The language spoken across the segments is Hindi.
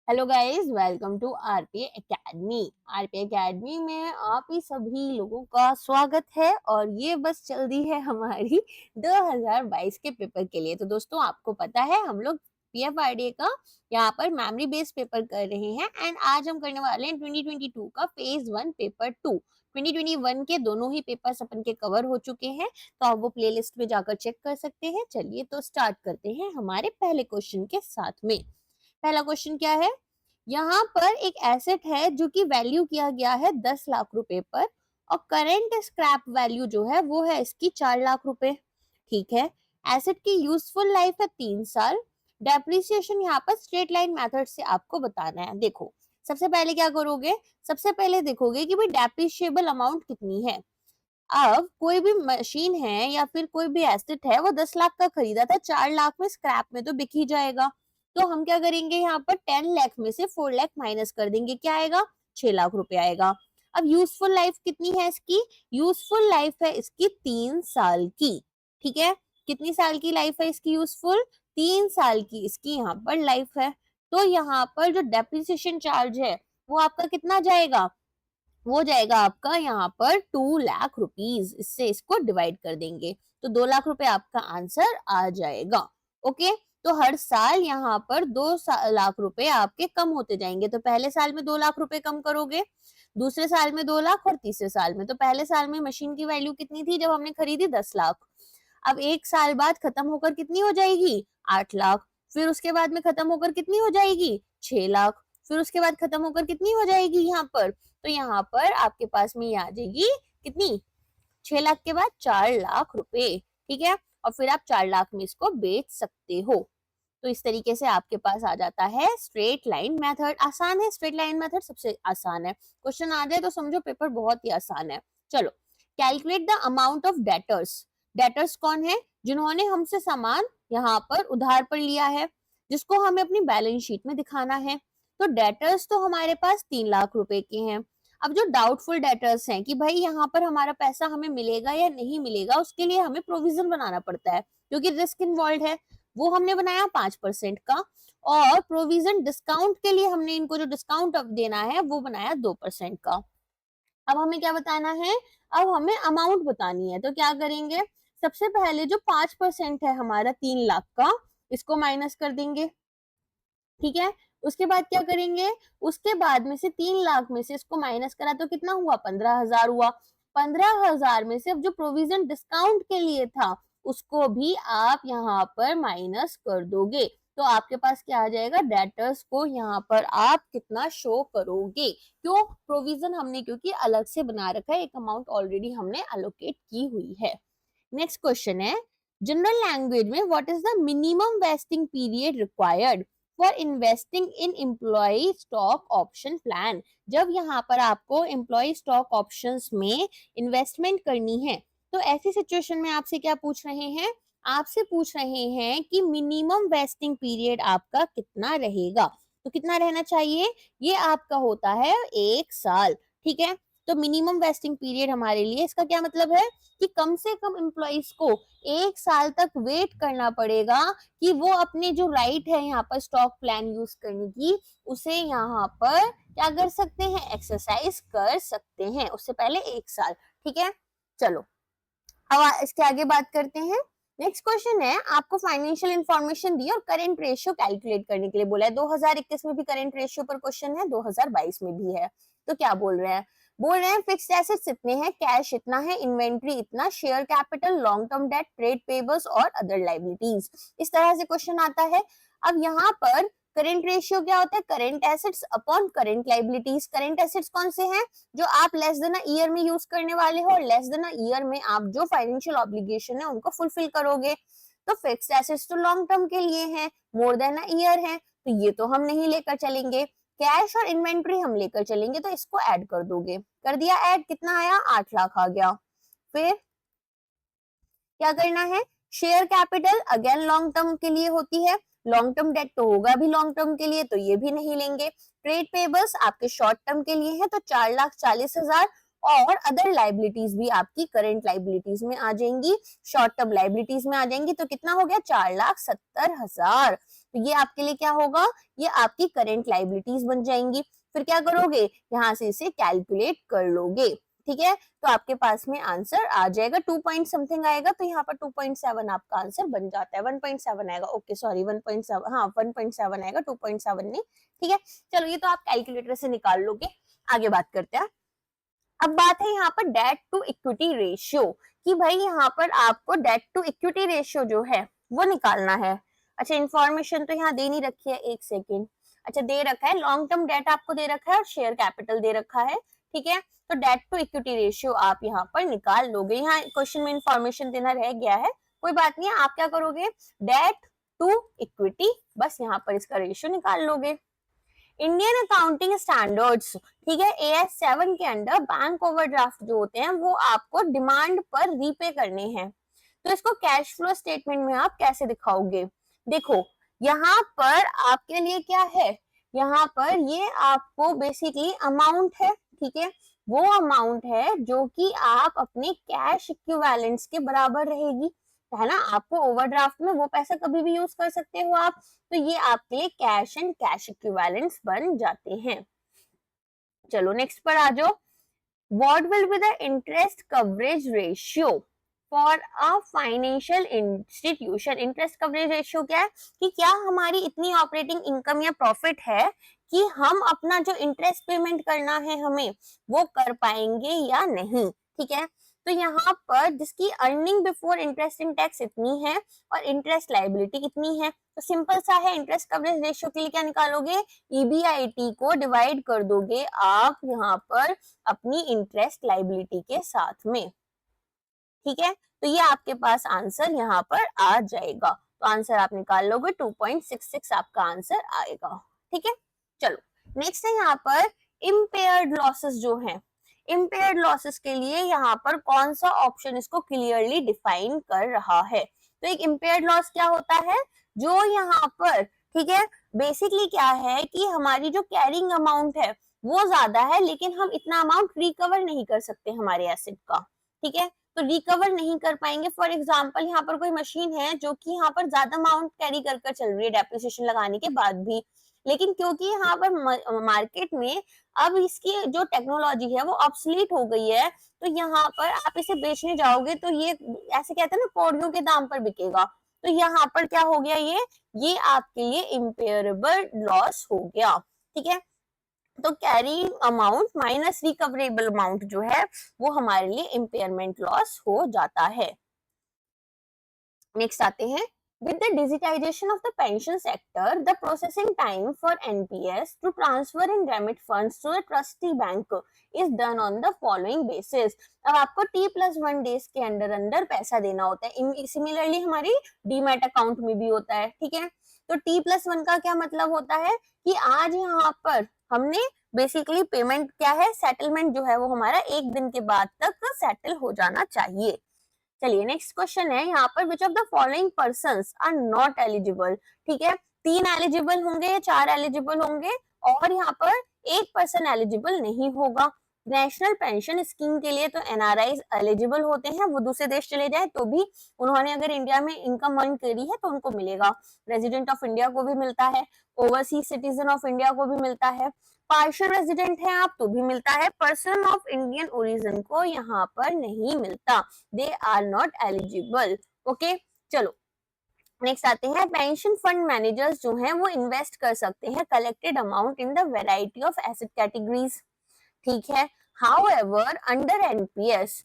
Hello guys, welcome to RP Academy. RP Academy में आप ही सभी लोगों का स्वागत है और ये बस चल रही है हमारी 2022 के पेपर के लिए। तो दोस्तों, आपको पता है हम लोग पीएफआरडीए का यहाँ पर मेमोरी बेस्ड पेपर कर रहे हैं एंड आज हम करने वाले हैं 2022 का फेज 1 पेपर 2। 2021 के दोनों ही पेपर्स अपन के कवर हो चुके हैं, तो आप वो प्लेलिस्ट में जाकर चेक कर सकते हैं। चलिए तो स्टार्ट करते हैं हमारे पहले क्वेश्चन के साथ में। पहला क्वेश्चन क्या है? यहाँ पर एक एसेट है जो कि वैल्यू किया गया है 10 लाख रुपए पर और करंट स्क्रैप वैल्यू जो है वो है इसकी 4 लाख रुपए। ठीक है। एसेट की यूजफुल लाइफ है 3 साल। डेप्रिसिएशन यहाँ पर स्ट्रेट लाइन मेथड से आपको बताना है। देखो, सबसे पहले क्या करोगे? सबसे पहले देखोगे कि भाई डेप्रिशिएबल अमाउंट कितनी है। अब कोई भी मशीन है या फिर कोई भी एसेट है, वो 10 लाख का खरीदा था, 4 लाख में स्क्रैप में तो बिक ही जाएगा। तो हम क्या करेंगे, यहाँ पर 10 लाख में से 4 लाख माइनस कर देंगे। क्या आएगा? 6 लाख रुपए आएगा। अब यूजफुल लाइफ कितनी है इसकी? यूजफुल लाइफ है इसकी 3 साल की। ठीक है। कितनी साल की लाइफ है इसकी यूजफुल? 3 साल की इसकी यहाँ पर लाइफ है। तो यहाँ पर जो डेप्रिसिएशन चार्ज है वो आपका कितना जाएगा? वो जाएगा आपका यहाँ पर 2 लाख रुपीज। इससे इसको डिवाइड कर देंगे तो 2 लाख रुपए आपका आंसर आ जाएगा। ओके। तो हर साल यहाँ पर 2 लाख रुपए आपके कम होते जाएंगे। तो पहले साल में 2 लाख रुपए कम करोगे, दूसरे साल में 2 लाख और तीसरे साल में। तो पहले साल में मशीन की वैल्यू कितनी थी जब हमने खरीदी? 10 लाख। अब एक साल बाद खत्म होकर कितनी हो जाएगी? 8 लाख। फिर उसके बाद में खत्म होकर कितनी हो जाएगी? 6 लाख। फिर उसके बाद खत्म होकर कितनी हो जाएगी यहाँ पर? तो यहाँ पर आपके पास में ये आ जाएगी कितनी? 6 लाख के बाद 4 लाख रुपए। ठीक है। और फिर आप 4 लाख में इसको बेच सकते हो। तो इस तरीके से आपके पास आ जाता है स्ट्रेट लाइन मेथड। आसान है, स्ट्रेट लाइन मेथड सबसे आसान है। क्वेश्चन आ जाए तो समझो पेपर बहुत ही आसान है। चलो, calculate the amount of debtors. Debtors कौन है? जिन्होंने हमसे सामान यहाँ पर उधार पर लिया है, जिसको हमें अपनी बैलेंस शीट में दिखाना है। तो डेटर्स तो हमारे पास 3 लाख रुपए के हैं। अब जो डाउटफुल डेटर्स हैं कि भाई यहाँ पर हमारा पैसा हमें मिलेगा या नहीं मिलेगा, उसके लिए हमें प्रोविजन बनाना पड़ता है क्योंकि रिस्क इन्वॉल्व है। वो हमने बनाया 5% का। और प्रोविजन डिस्काउंट के लिए हमने इनको जो डिस्काउंट अब देना है वो बनाया 2% का। अब हमें क्या बताना है? अब हमें अमाउंट बतानी है। तो क्या करेंगे? सबसे पहले जो 5% है हमारा 3 लाख का, इसको माइनस कर देंगे। ठीक है। उसके बाद क्या करेंगे? उसके बाद में से 3 लाख में से इसको माइनस करा तो कितना हुआ? 15,000 हुआ। 15,000 में से अब जो प्रोविजन डिस्काउंट के लिए था उसको भी आप यहाँ पर माइनस कर दोगे। तो आपके पास क्या आ जाएगा? डेटर्स को यहाँ पर आप कितना शो करोगे? क्यों? प्रोविजन हमने क्योंकि अलग से बना रखा है, एक अमाउंट ऑलरेडी हमने अलोकेट की हुई है। नेक्स्ट क्वेश्चन है, जनरल लैंग्वेज में what is the minimum vesting period required for investing in employ stock option plan. जब यहाँ पर आपको एम्प्लॉय स्टॉक ऑप्शंस में इन्वेस्टमेंट करनी है तो ऐसी सिचुएशन में आपसे क्या पूछ रहे हैं? आपसे पूछ रहे हैं कि मिनिमम वेस्टिंग पीरियड आपका कितना रहेगा। तो कितना रहना चाहिए? ये आपका होता है 1 साल। ठीक है। तो मिनिमम वेस्टिंग पीरियड हमारे लिए इसका क्या मतलब है कि कम से कम एम्प्लॉइज को 1 साल तक वेट करना पड़ेगा कि वो अपने जो राइट है यहाँ पर स्टॉक प्लान यूज करने की, उसे यहाँ पर क्या कर सकते हैं? एक्सरसाइज कर सकते हैं। उससे पहले 1 साल। ठीक है। चलो, अब इसके आगे बात करते हैं। नेक्स्ट क्वेश्चन है, आपको फाइनेंशियल इंफॉर्मेशन दी और करंट रेशियो कैलकुलेट करने के लिए बोला है। 2021 में भी करंट रेशियो पर क्वेश्चन है, 2022 में भी है। तो क्या बोल रहे हैं? बोल रहे हैं फिक्स्ड एसेट्स इतने हैं, कैश इतना है, इन्वेंट्री इतना, share capital, long term debt, trade payables और अदर लाइबिलिटीज। इस तरह से क्वेश्चन आता है। अब यहाँ पर करंट रेशियो क्या होता है? Current assets upon current liabilities. Current assets कौन से हैं? जो आप लेस देन अ ईयर में यूज करने वाले हो और लेस देन अ ईयर में आप जो फाइनेंशियल ऑब्लिगेशन है उनको फुलफिल करोगे। तो फिक्स्ड एसेट्स तो लॉन्ग टर्म के लिए हैं, मोर देन अ ईयर है, तो ये तो हम नहीं लेकर चलेंगे। कैश और इन्वेंट्री हम लेकर चलेंगे, तो इसको ऐड कर दोगे। कर दिया ऐड, कितना आया? 8 लाख आ गया। फिर क्या करना है? Share capital again long term के लिए होती है, लॉन्ग टर्म डेट तो होगा भी लॉन्ग टर्म के लिए, तो ये भी नहीं लेंगे। ट्रेड पेबल्स आपके शॉर्ट टर्म के लिए है, तो 4,40,000। और अदर लाइबिलिटीज भी आपकी करंट लाइबिलिटीज में आ जाएंगी, शॉर्ट टर्म लाइबिलिटीज में आ जाएंगी। तो कितना हो गया? 4,70,000। तो ये आपके लिए क्या होगा, ये आपकी करंट लाइबिलिटीज बन जाएंगी। फिर क्या करोगे, यहाँ से इसे कैलकुलेट कर लोगे, ठीक है। तो आपके पास में आंसर आ जाएगा 2 पॉइंट समथिंग आएगा, तो यहाँ पर 2.7 आपका आंसर बन जाता है। 1.7 आएगा, ओके सॉरी 1.7, हाँ 1.7 आएगा, 2.7 नहीं, ठीक है। चलो ये तो आप कैलकुलेटर से निकाल लोगे। आगे बात करते हैं। अब बात है यहाँ पर डेट टू इक्विटी रेशियो, कि भाई यहाँ पर आपको डेट टू इक्विटी रेशियो जो है वो निकालना है। अच्छा इंफॉर्मेशन तो यहाँ दे नहीं रखी है, एक सेकेंड। अच्छा दे रखा है, लॉन्ग टर्म डेट आपको दे रखा है और शेयर कैपिटल दे रखा है, ठीक है। तो डेट टू इक्विटी रेशियो आप यहाँ पर निकाल लोगे। यहाँ क्वेश्चन में इंफॉर्मेशन देना रह गया है, कोई बात नहीं, आप क्या करोगे, डेट टू इक्विटी, बस यहाँ पर इसका रेशियो निकाल लोगे। इंडियन अकाउंटिंग स्टैंडर्ड्स, ठीक है, AS7 के अंडर बैंक ओवरड्राफ्ट जो होते हैं वो आपको डिमांड पर रीपे करने हैं। तो इसको कैश फ्लो स्टेटमेंट में आप कैसे दिखाओगे, देखो यहाँ पर आपके लिए क्या है, यहाँ पर ये आपको बेसिकली अमाउंट है, ठीक है, वो अमाउंट है जो कि आप अपने कैश इक्विवेलेंट्स के बराबर रहेगी, है ना। आपको ओवरड्राफ्ट में वो पैसा कभी भी यूज कर सकते हो आप, तो ये आपके लिए कैश एंड कैश इक्विवेलेंट्स बन जाते हैं। चलो नेक्स्ट पर आ जाओ। What will be the interest coverage ratio for a financial institution. Interest coverage ratio क्या है, कि क्या हमारी इतनी ऑपरेटिंग इनकम या प्रॉफिट है कि हम अपना जो इंटरेस्ट पेमेंट करना है हमें वो कर पाएंगे या नहीं, ठीक है। तो यहाँ पर जिसकी earning before interest in tax इतनी है और इंटरेस्ट लायबिलिटी कितनी है, तो सिंपल सा है, इंटरेस्ट कवरेज रेशियो के लिए क्या निकालोगे, EBIT को डिवाइड कर दोगे आप यहाँ पर अपनी इंटरेस्ट लायबिलिटी के साथ में, ठीक है। तो ये आपके पास आंसर यहाँ पर आ जाएगा, तो आंसर आप निकाल लोगे 2.66 आपका आंसर आएगा, ठीक है। चलो नेक्स्ट है यहाँ पर इम्पेयर्ड लॉसेस जो है। इम्पेयर्ड लॉसेस के लिए यहाँ पर कौन सा ऑप्शन इसको क्लियरली डिफाइन कर रहा है। तो एक इम्पेयर्ड लॉस क्या होता है, जो यहाँ पर, ठीक है, बेसिकली क्या है कि हमारी जो कैरिंग अमाउंट है वो ज्यादा है लेकिन हम इतना अमाउंट रिकवर नहीं कर सकते हमारे एसेट का, ठीक है, तो रिकवर नहीं कर पाएंगे। फॉर एग्जाम्पल यहाँ पर कोई मशीन है जो कि यहाँ पर ज्यादा अमाउंट कैरी कर कर चल रही है डेप्रिसिएशन लगाने के बाद भी, लेकिन क्योंकि यहाँ पर मार्केट में अब इसकी जो टेक्नोलॉजी है वो ऑब्सलीट हो गई है, तो यहाँ पर आप इसे बेचने जाओगे तो ये ऐसे कहते हैं ना कौड़ियों के दाम पर बिकेगा, तो यहाँ पर क्या हो गया, ये आपके लिए इम्पेयरेबल लॉस हो गया, ठीक है। तो carrying amount minus recoverable amount जो है वो हमारे लिए इम्पेयरमेंट लॉस हो जाता है। नेक्स्ट आते हैं, with the digitization of the pension sector, the processing time for NPS to transfer and remit funds to the trustee bank is done on the following basis। अब आपको T+1 डेज के अंदर अंदर पैसा देना होता है, सिमिलरली हमारी डीमैट अकाउंट में भी होता है, ठीक है। तो T+1 का क्या मतलब होता है कि आज यहाँ पर हमने बेसिकली पेमेंट क्या है, सेटलमेंट जो है वो हमारा एक दिन के बाद तक सेटल हो जाना चाहिए। चलिए नेक्स्ट क्वेश्चन है यहाँ पर, which of the following persons are not eligible, ठीक है, 3 एलिजिबल होंगे या 4 एलिजिबल होंगे और यहाँ पर एक पर्सन एलिजिबल नहीं होगा। नेशनल पेंशन स्कीम के लिए तो NRI एलिजिबल होते हैं, वो दूसरे देश चले जाए तो भी उन्होंने अगर इंडिया में इनकम अर्न करी है तो उनको मिलेगा। रेजिडेंट ऑफ इंडिया को भी मिलता है, ओवरसीज सिटीजन ऑफ इंडिया को भी मिलता है, पार्शियल रेजिडेंट है आप तो भी मिलता है, पर्सन ऑफ इंडियन ओरिजिन को यहाँ पर नहीं मिलता, they are not eligible, okay. चलो नेक्स्ट आते हैं, पेंशन फंड मैनेजर्स जो हैं वो इन्वेस्ट कर सकते हैं collected amount in the variety of asset categories, ठीक है। However under NPS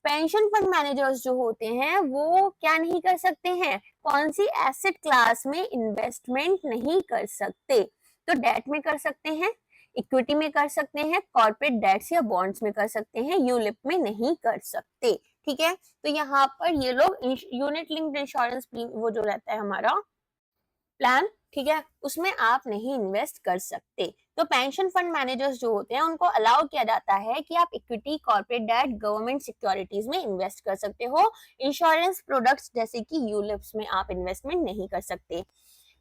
pension fund managers जो होते हैं वो क्या नहीं कर सकते हैं, कौन सी एसेट क्लास में इन्वेस्टमेंट नहीं कर सकते, तो डेट में कर सकते हैं, इक्विटी में कर सकते हैं, कॉर्पोरेट डेट्स या बॉन्ड्स में कर सकते हैं, यूलिप में नहीं कर सकते, ठीक है। तो यहाँ पर ये लोग यूनिट लिंक्ड इंश्योरेंस वो जो रहता है हमारा प्लान, ठीक है, उसमें आप नहीं इन्वेस्ट कर सकते। तो पेंशन फंड मैनेजर्स जो होते हैं उनको अलाउ किया जाता है कि आप equity, corporate debt, government securities में इन्वेस्ट कर सकते हो, इंश्योरेंस प्रोडक्ट्स जैसे कि यूलिप्स में आप इन्वेस्टमेंट नहीं कर सकते।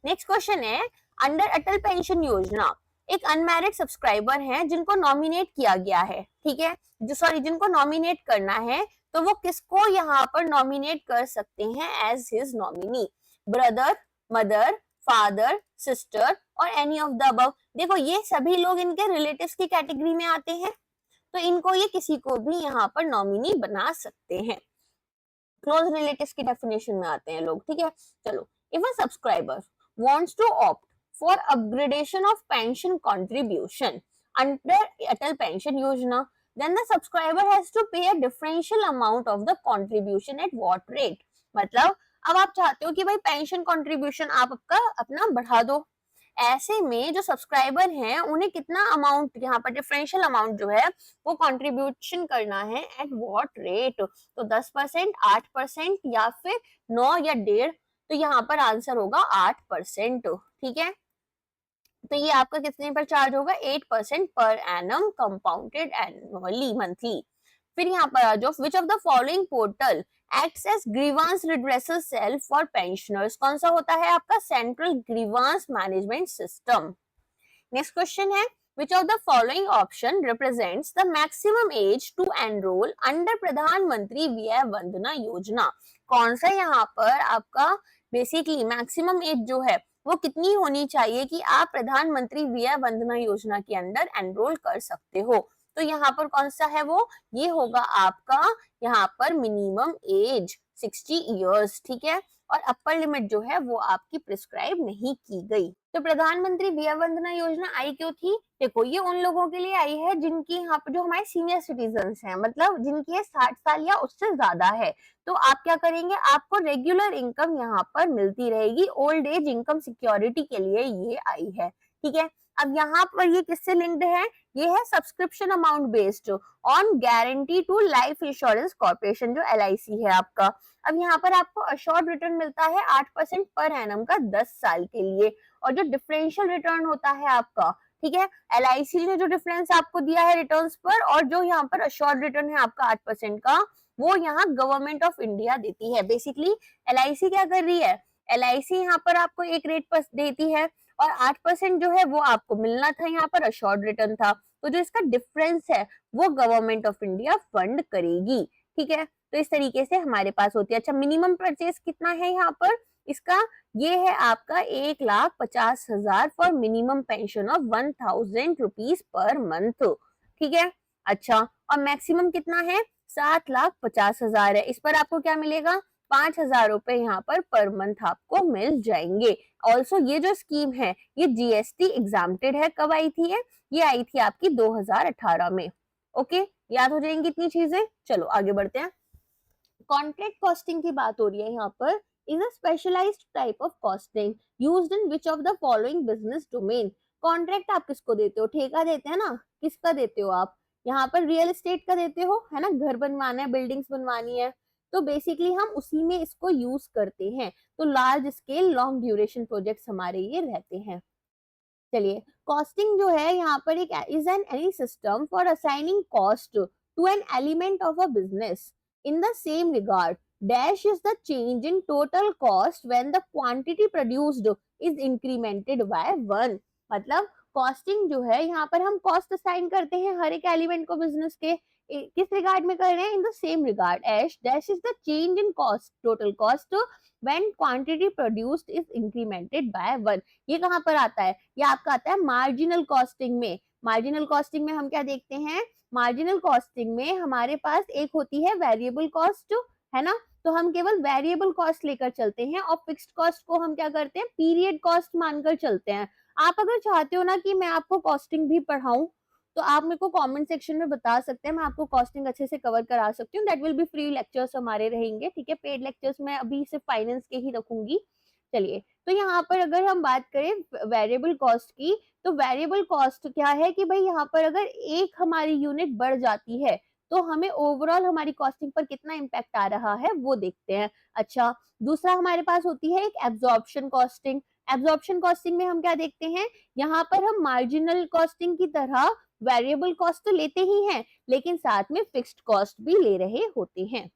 नेक्स्ट क्वेश्चन है, अंडर अटल पेंशन योजना एक अनमैरिड सब्सक्राइबर हैं जिनको नॉमिनेट किया गया है, ठीक है, जिनको नॉमिनेट करना है तो वो किसको यहाँ पर नॉमिनेट कर सकते हैं as his nominee, brother, mother, father, sister और एनी ऑफ द अबव। देखो ये सभी लोग इनके रिलेटिव्स की कैटेगरी में आते हैं, तो इनको ये किसी को भी यहाँ पर नॉमिनी बना सकते हैं। क्लोज रिलेटिव्स की डेफिनेशन में आते हैं लोग, ठीक है। चलो, if a subscriber wants to opt for upgradation of pension contribution under Atal pension Yojana, then the subscriber has to pay a differential amount of the contribution at what rate। मतलब अब आप चाहते हो कि भाई पेंशन कंट्रीब्यूशन आप आपका अपना बढ़ा दो, ऐसे में जो सब्सक्राइबर हैं उन्हें कितना अमाउंट यहाँ पर डिफरेंशियल अमाउंट जो है वो कंट्रीब्यूशन करना है एट व्हाट रेट। तो 10%, 8% या फिर 9 या 1.5। तो यहाँ पर आंसर होगा 8%, ठीक है। तो ये आपका कितने पर चार्ज होगा, 8% per annum compounded annually monthly. फिर यहाँ पर आ जाओ, which of the following portal acts as grievance redressal cell for pensioners. कौन सा होता है आपका central grievance management system. Next question है, which of the following option represents the maximum age to enroll under प्रधानमंत्री व्यय वंदना योजना। कौन सा यहाँ पर आपका बेसिकली मैक्सिमम एज जो है वो कितनी होनी चाहिए कि आप प्रधानमंत्री व्यय वंदना योजना के अंदर एनरोल कर सकते हो। तो यहाँ पर कौन सा है वो, ये होगा आपका यहाँ पर मिनिमम एज 60 इयर्स, ठीक है। और अपर लिमिट जो है वो आपकी प्रिस्क्राइब नहीं की गई। तो प्रधानमंत्री व्यय वंदना योजना आई क्यों थी, देखो ये उन लोगों के लिए आई है जिनकी यहाँ पर जो हमारे सीनियर सिटीजन हैं, मतलब जिनकी 60 साल या उससे ज्यादा है। तो आप क्या करेंगे, आपको रेगुलर इनकम यहाँ पर मिलती रहेगी, ओल्ड एज इनकम सिक्योरिटी के लिए ये आई है, ठीक है। अब यहाँ पर ये किससे लिंक्ड है, ये है subscription amount based on guarantee to life insurance corporation जो LIC है आपका। अब यहाँ पर आपको अश्योर्ड रिटर्न मिलता है 8% पर एनम का 10 साल के लिए, और जो डिफरेंशियल रिटर्न होता है आपका, ठीक है, LIC ने जो डिफरेंस आपको दिया है रिटर्न्स पर और जो यहाँ पर अश्योर्ड रिटर्न है आपका 8% का, वो यहाँ गवर्नमेंट ऑफ इंडिया देती है। बेसिकली LIC क्या कर रही है, LIC यहाँ पर आपको एक रेट पर देती है और 8% जो है वो आपको मिलना था, यहाँ पर अश्योर्ड रिटर्न था, तो जो इसका डिफरेंस है वो गवर्नमेंट ऑफ इंडिया फंड करेगी, ठीक है। तो इस तरीके से हमारे पास होती है। अच्छा, मिनिमम परचेज कितना है यहाँ पर इसका, ये है आपका 1,50,000 for minimum pension of 1,000 rupees per month, ठीक है। अच्छा, और मैक्सिमम कितना है, 7,50,000 है। इस पर आपको क्या मिलेगा, 5,000 रुपए यहाँ पर मंथ आपको मिल जाएंगे। ऑल्सो ये जो स्कीम है ये GST एग्जाम्प्टेड है। कब आई थी ये आई थी आपकी 2018 में। ओके, याद हो जाएंगी इतनी चीजें। चलो आगे बढ़ते हैं। कॉन्ट्रैक्ट कॉस्टिंग की बात हो रही है यहाँ पर, is a specialized type of costing used in which of the following business domain. Contract आप किसको देते हो, ठेका देते हैं ना, किसका देते हो आप, यहाँ पर रियल एस्टेट का देते हो, है ना, घर बनवाना है, बिल्डिंग्स बनवानी है, तो बेसिकली हम उसी में इसको यूज करते हैं। तो large scale long duration projects हमारे ये रहते हैं। चलिए, कॉस्टिंग जो है यहाँ पर एक is an any system for assigning cost to an element of a business in the same regard dash is the change in total cost when the quantity produced is incremented by 1। मतलब कॉस्टिंग जो है यहाँ पर हम कॉस्ट असाइन करते हैं हर एक एलिमेंट को बिजनेस के, किस रिगार्ड में कर रहे हैं, in the same regard ash dash is the change in cost total cost when quantity produced is incremented by 1। ये कहाँ पर आता है, ये आपका आता है मार्जिनल कॉस्टिंग में। मार्जिनल कॉस्टिंग में हम क्या देखते हैं, मार्जिनल कॉस्टिंग में हमारे पास एक होती है वेरिएबल कॉस्ट, है ना, तो हम केवल वेरिएबल कॉस्ट लेकर चलते हैं और फिक्स्ड कॉस्ट को हम क्या करते हैं, पीरियड कॉस्ट मानकर चलते हैं। आप अगर चाहते हो ना कि मैं आपको कॉस्टिंग भी पढ़ाऊं तो आप मेरे को कमेंट सेक्शन में बता सकते हैं, मैं आपको कॉस्टिंग अच्छे से कवर करा सकती हूँ। That will be free lectures हमारे रहेंगे, ठीक है। पेड लेक्चर्स मैं अभी सिर्फ फाइनेंस के ही रखूंगी। चलिए, तो यहाँ पर अगर हम बात करें वेरिएबल कॉस्ट की, तो वेरिएबल कॉस्ट क्या है कि भाई यहाँ पर अगर एक हमारी यूनिट बढ़ जाती है तो हमें ओवरऑल हमारी कॉस्टिंग पर कितना इम्पैक्ट आ रहा है वो देखते हैं। अच्छा, दूसरा हमारे पास होती है एक एब्जॉर्प्शन कॉस्टिंग। एब्जॉर्प्शन कॉस्टिंग में हम क्या देखते हैं, यहाँ पर हम मार्जिनल कॉस्टिंग की तरह वेरिएबल कॉस्ट तो लेते ही हैं लेकिन साथ में फिक्स्ड कॉस्ट भी ले रहे होते हैं।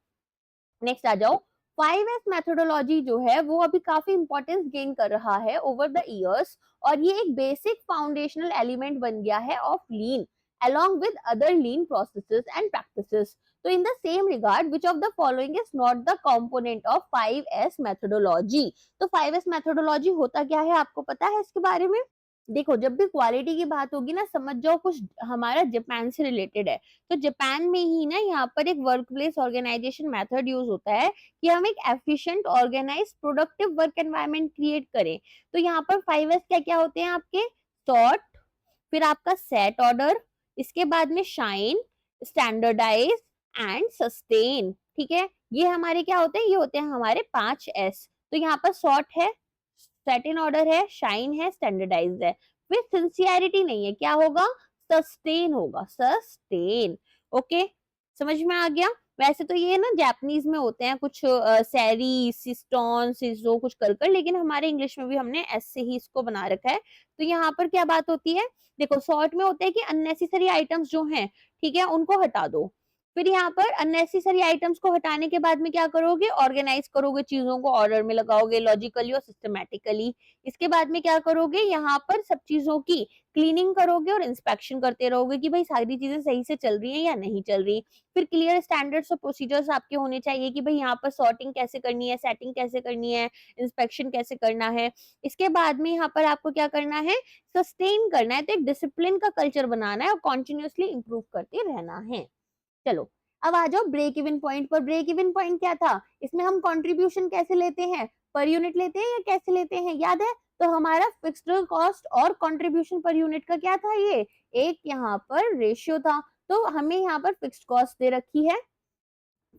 नेक्स्ट आ जाओ, 5S मेथोडोलॉजी जो है वो अभी काफी इंपॉर्टेंस गेन कर रहा है ओवर द इयर्स, और ये एक बेसिक फाउंडेशनल एलिमेंट बन गया है of lean along with other lean processes and practices। तो इन the same regard which of the following is not the component of 5S methodology. तो 5S मेथोडोलॉजी होता क्या है, आपको पता है इसके बारे में? देखो, जब भी क्वालिटी की बात होगी ना, समझ जाओ कुछ हमारा जापान से रिलेटेड है। तो जापान में ही ना यहाँ पर एक work place organization method use होता है कि हम एक efficient, organize, productive work environment create करें। तो यहाँ पर 5S क्या क्या होते हैं आपके? सॉर्ट, फिर आपका सेट ऑर्डर, इसके बाद में शाइन, स्टैंडर्डाइज एंड सस्टेन। ठीक है, ये हमारे क्या होते हैं? ये होते हैं हमारे 5S। तो यहाँ पर सॉर्ट है, सेट इन ऑर्डर है, शाइन है, स्टैंडर्डाइज है। फिर सिंसियरिटी नहीं है, क्या होगा? सस्टेन होगा, सस्टेन। ओके, समझ में आ गया? वैसे तो ये ना जापानीज में होते हैं कुछ सैरी, सिस्टोन, सिजो कुछ कर, लेकिन हमारे इंग्लिश में भी हमने एस से ही इसको बना रखा है। तो यहाँ पर क्या बात होती है? देखो, सॉर्ट में होता है कि अननेसेसरी आइटम्स जो हैं, ठीक है, उनको हटा दो। फिर यहाँ पर अननेसेसरी आइटम्स को हटाने के बाद में क्या करोगे? ऑर्गेनाइज करोगे, चीजों को ऑर्डर में लगाओगे, लॉजिकली और सिस्टमैटिकली। इसके बाद में क्या करोगे? यहाँ पर सब चीजों की क्लीनिंग करोगे और इंस्पेक्शन करते रहोगे कि भाई सारी चीजें सही से चल रही हैं या नहीं चल रही। फिर क्लियर स्टैंडर्ड्स और प्रोसीजर्स आपके होने चाहिए कि भाई यहाँ पर सॉर्टिंग कैसे करनी है, सेटिंग कैसे करनी है, इंस्पेक्शन कैसे करना है। इसके बाद में यहाँ पर आपको क्या करना है? सस्टेन करना है, तो एक डिसिप्लिन का कल्चर बनाना है और कॉन्टिन्यूसली इंप्रूव करते रहना है। चलो, अब आ जाओ ब्रेक इवन पॉइंट पर। ब्रेक इवन पॉइंट क्या था? इसमें हम कंट्रीब्यूशन कैसे लेते हैं? पर यूनिट लेते हैं या कैसे लेते हैं, याद है? तो हमारा फिक्स्ड कॉस्ट और कंट्रीब्यूशन पर यूनिट का क्या था? ये एक यहाँ पर रेशियो था। तो हमें यहाँ पर फिक्स्ड कॉस्ट दे रखी है,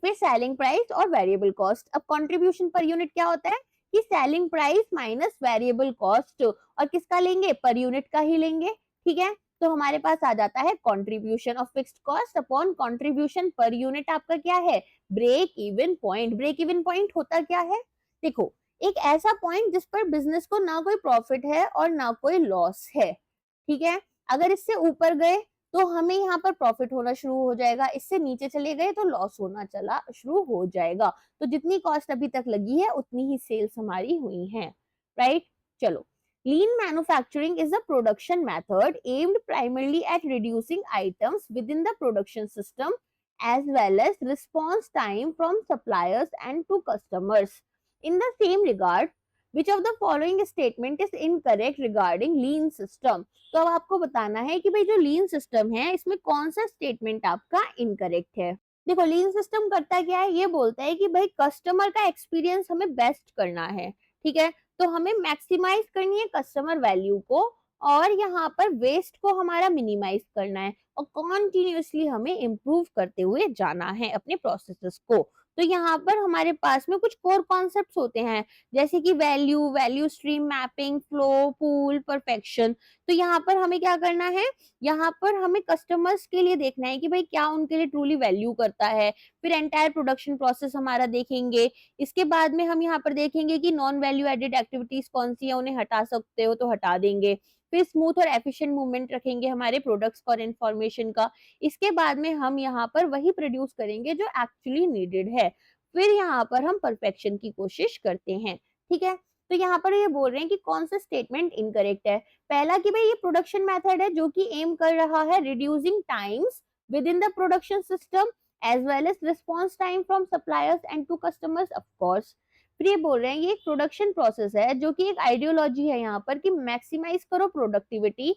फिर सेलिंग प्राइस और वेरिएबल कॉस्ट। अब कंट्रीब्यूशन पर यूनिट क्या होता है? कि selling price minus variable cost, और किसका लेंगे? पर यूनिट का ही लेंगे। ठीक है, तो हमारे पास आ जाता है contribution of fixed cost upon contribution per unit. आपका क्या है? Break even point. Break even point होता क्या है? देखो, एक ऐसा पॉइंट जिस पर बिजनेस को ना कोई प्रॉफिट है और ना कोई लॉस है। ठीक है, अगर इससे ऊपर गए तो हमें यहाँ पर प्रॉफिट होना शुरू हो जाएगा, इससे नीचे चले गए तो लॉस होना चला शुरू हो जाएगा। तो जितनी कॉस्ट अभी तक लगी है उतनी ही सेल्स हमारी हुई हैं, राइट? चलो, lean manufacturing is a production method aimed primarily at reducing items with in the production system as well as response time from suppliers and to customers. In the same regard, which of the following statement is incorrect regarding lean system? तो अब आपको बताना है कि भाई जो लीन सिस्टम है इसमें कौन सा स्टेटमेंट आपका इनकरेक्ट है। देखो, लीन सिस्टम करता क्या है? ये बोलता है कि भाई कस्टमर का एक्सपीरियंस हमें बेस्ट करना है। ठीक है, तो हमें मैक्सिमाइज करनी है कस्टमर वैल्यू को, और यहाँ पर वेस्ट को हमारा मिनिमाइज करना है, और कॉन्टिन्यूसली हमें इम्प्रूव करते हुए जाना है अपने प्रोसेसेस को। तो यहाँ पर हमारे पास में कुछ कोर कॉन्सेप्ट्स होते हैं, जैसे कि value, value stream mapping, flow, pool, perfection. तो यहाँ पर हमें क्या करना है? यहाँ पर हमें कस्टमर्स के लिए देखना है कि भाई क्या उनके लिए ट्रूली वैल्यू करता है। फिर एंटायर प्रोडक्शन प्रोसेस हमारा देखेंगे। इसके बाद में हम यहाँ पर देखेंगे कि नॉन वैल्यू एडेड एक्टिविटीज कौन सी है, उन्हें हटा सकते हो तो हटा देंगे। फिर स्मूथ और एफिशिएंट मूवमेंट रखेंगे हमारे प्रोडक्ट्स और इंफॉर्मेशन का। इसके बाद में हम यहाँ पर वही प्रोड्यूस करेंगे जो एक्चुअली नीडेड है। फिर यहाँ पर हम परफेक्शन की कोशिश करते हैं। ठीक है, तो यहाँ पर ये बोल रहे हैं कि कौन सा स्टेटमेंट इनकरेक्ट है। पहला कि भाई ये प्रोडक्शन मेथड है जो कि एम कर रहा है reducing times with in the production system as well as response time from suppliers and to customers of course. फिर ये बोल रहे हैं ये एक प्रोडक्शन प्रोसेस है जो कि एक आइडियोलॉजी है यहाँ पर कि मैक्सिमाइज करो प्रोडक्टिविटी,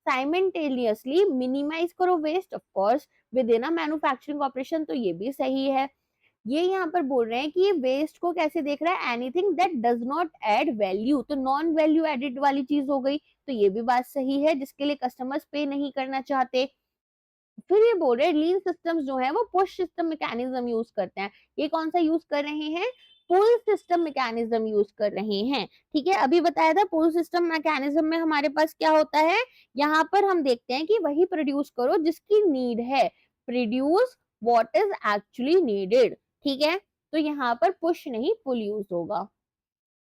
साइमल्टेनियसली मिनिमाइज करो waste of course with in a manufacturing operation. तो ये भी सही है। ये यहाँ पर बोल रहे हैं कि ये वेस्ट को कैसे देख रहा है? Anything that does not add value, तो नॉन वैल्यू एडेड वाली चीज हो गई। तो ये भी बात सही है, जिसके लिए कस्टमर्स पे नहीं करना चाहते। फिर ये बोल रहे हैं लीन सिस्टम्स जो है वो पुश सिस्टम मैकेनिज्म यूज करते हैं। ये कौन सा यूज कर रहे हैं? पुल सिस्टम मैकेनिज्म यूज कर रहे हैं। ठीक है, अभी बताया था पुल सिस्टम मैकेनिज्म में हमारे पास क्या होता है। यहाँ पर हम देखते हैं कि वही प्रोड्यूस करो जिसकी नीड है, produce what is actually needed. ठीक है, तो यहाँ पर पुश नहीं पुल यूज होगा।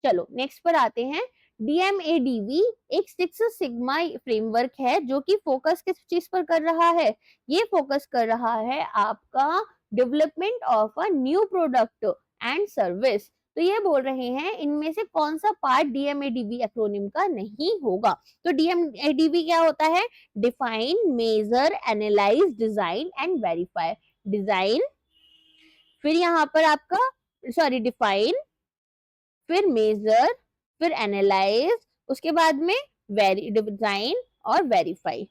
चलो नेक्स्ट पर आते हैं। DMADV एक सिक्स सिग्मा फ्रेमवर्क है जो कि फोकस किस चीज पर कर रहा है? ये फोकस कर रहा है आपका development of a new product and service. तो ये बोल रहे हैं इनमें से कौन सा पार्ट DMADV एक्रोनिम का नहीं होगा। तो DMADV क्या होता है? Define, measure, analyse, design and verify. Design, फिर यहाँ पर आपका सॉरी डिफाइन, फिर मेजर, फिर एनालाइज, उसके बाद में डिजाइन और verify.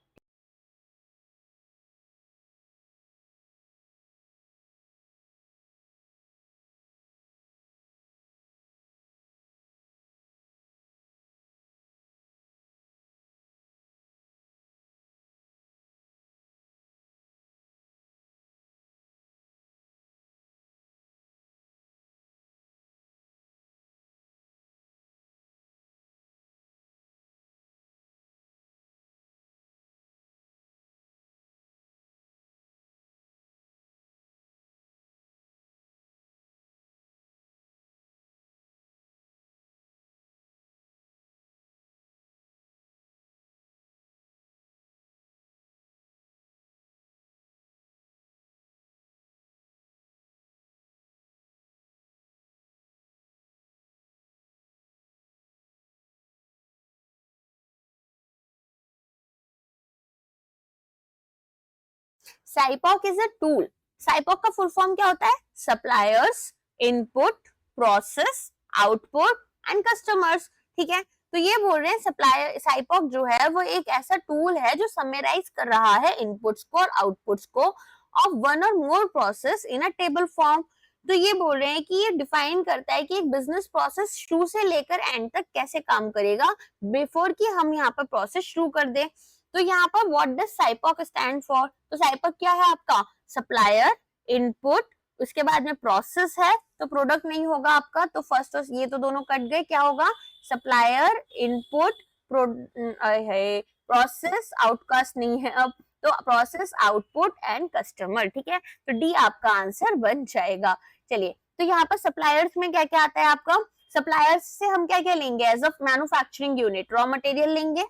SIPOC is a tool. SIPOC का फुल फॉर्म क्या होता है? Suppliers, input, process, output and customers. ठीक है, तो ये बोल रहे हैं सप्लायर साइपॉक जो है वो एक ऐसा टूल है जो समराइज कर रहा है इनपुट्स को और आउटपुट्स को ऑफ वन और more process in a table form. तो ये बोल रहे हैं कि ये डिफाइन करता है कि एक बिजनेस प्रोसेस शुरू से लेकर एंड तक कैसे काम करेगा बिफोर कि हम यहाँ पर प्रोसेस शुरू कर दें। तो यहाँ पर व्हाट डज साइपॉक स्टैंड फॉर? तो साइपॉक क्या है आपका? सप्लायर, इनपुट, उसके बाद में प्रोसेस है तो प्रोडक्ट नहीं होगा आपका, तो फर्स्ट तो ये तो दोनों कट गए, क्या होगा? सप्लायर, इनपुट, प्रोसेस, आउटकास्ट नहीं है अब, तो प्रोसेस, आउटपुट एंड कस्टमर। ठीक है, तो डी आपका आंसर बन जाएगा। चलिए, तो यहाँ पर सप्लायर्स में क्या क्या आता है आपका? सप्लायर्स से हम क्या क्या लेंगे? As of manufacturing unit raw material लेंगे।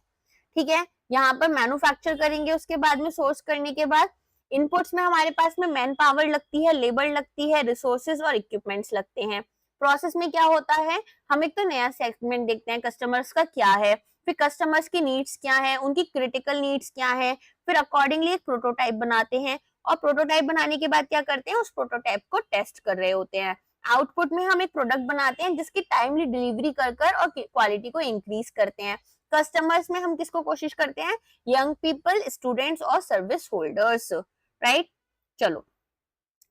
ठीक है, यहाँ पर मैन्युफैक्चर करेंगे, उसके बाद में सोर्स करने के बाद इनपुट्स में हमारे पास में मैन पावर लगती है, लेबर लगती है, रिसोर्सेज और इक्विपमेंट्स लगते हैं। प्रोसेस में क्या होता है? हम एक तो नया सेगमेंट देखते हैं कस्टमर्स का क्या है, फिर कस्टमर्स की नीड्स क्या है, उनकी क्रिटिकल नीड्स क्या है, फिर अकॉर्डिंगली एक प्रोटोटाइप बनाते हैं और प्रोटोटाइप बनाने के बाद क्या करते हैं? उस प्रोटोटाइप को टेस्ट कर रहे होते हैं। आउटपुट में हम एक प्रोडक्ट बनाते हैं जिसकी टाइमली डिलीवरी कर और क्वालिटी को इंक्रीज करते हैं। कस्टमर्स में हम किसको कोशिश करते हैं? यंग पीपल, स्टूडेंट्स और सर्विस होल्डर्स, राइट। चलो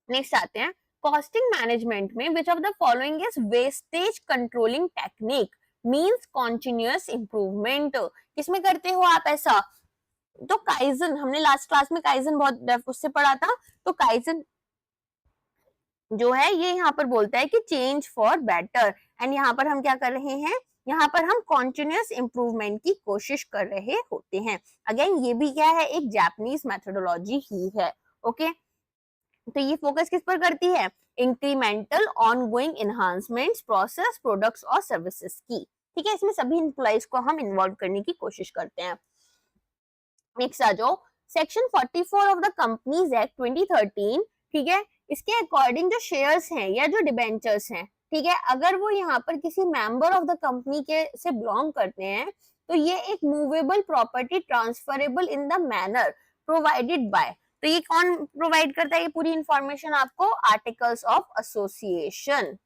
नेक्स्ट आते हैं कॉस्टिंग मैनेजमेंट में। विच of the following is wastage controlling technique means continuous improvement? किसमें करते हो आप ऐसा? तो काइजन, हमने लास्ट क्लास में काइजन बहुत उससे पढ़ा था। तो काइजन जो है ये यहाँ पर बोलता है कि चेंज फॉर बेटर, एंड यहाँ पर हम क्या कर रहे हैं? यहाँ पर हम कॉन्टिन्यूअस इंप्रूवमेंट की कोशिश कर रहे होते हैं। अगेन ये भी क्या है? एक जापानीज मेथोडोलॉजी ही है। ओके, तो ये फोकस किस पर करती है? Incremental ongoing enhancements, process, products और सर्विसेज की। ठीक है, इसमें सभी एम्प्लॉइज को हम इन्वॉल्व करने की कोशिश करते हैं। नेक्स्ट आ जाओ, section 44 of the companies act 2013। ठीक है, इसके अकॉर्डिंग जो शेयर्स हैं या जो डिबेंचर्स हैं, ठीक है, अगर वो यहाँ पर किसी मेंबर ऑफ द कंपनी के से बिलोंग करते हैं तो ये एक movable property transferable in the manner provided by. तो ये कौन प्रोवाइड करता है ये पूरी इंफॉर्मेशन आपको? Articles of association.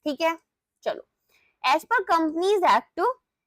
ठीक है, चलो, as per Companies Act,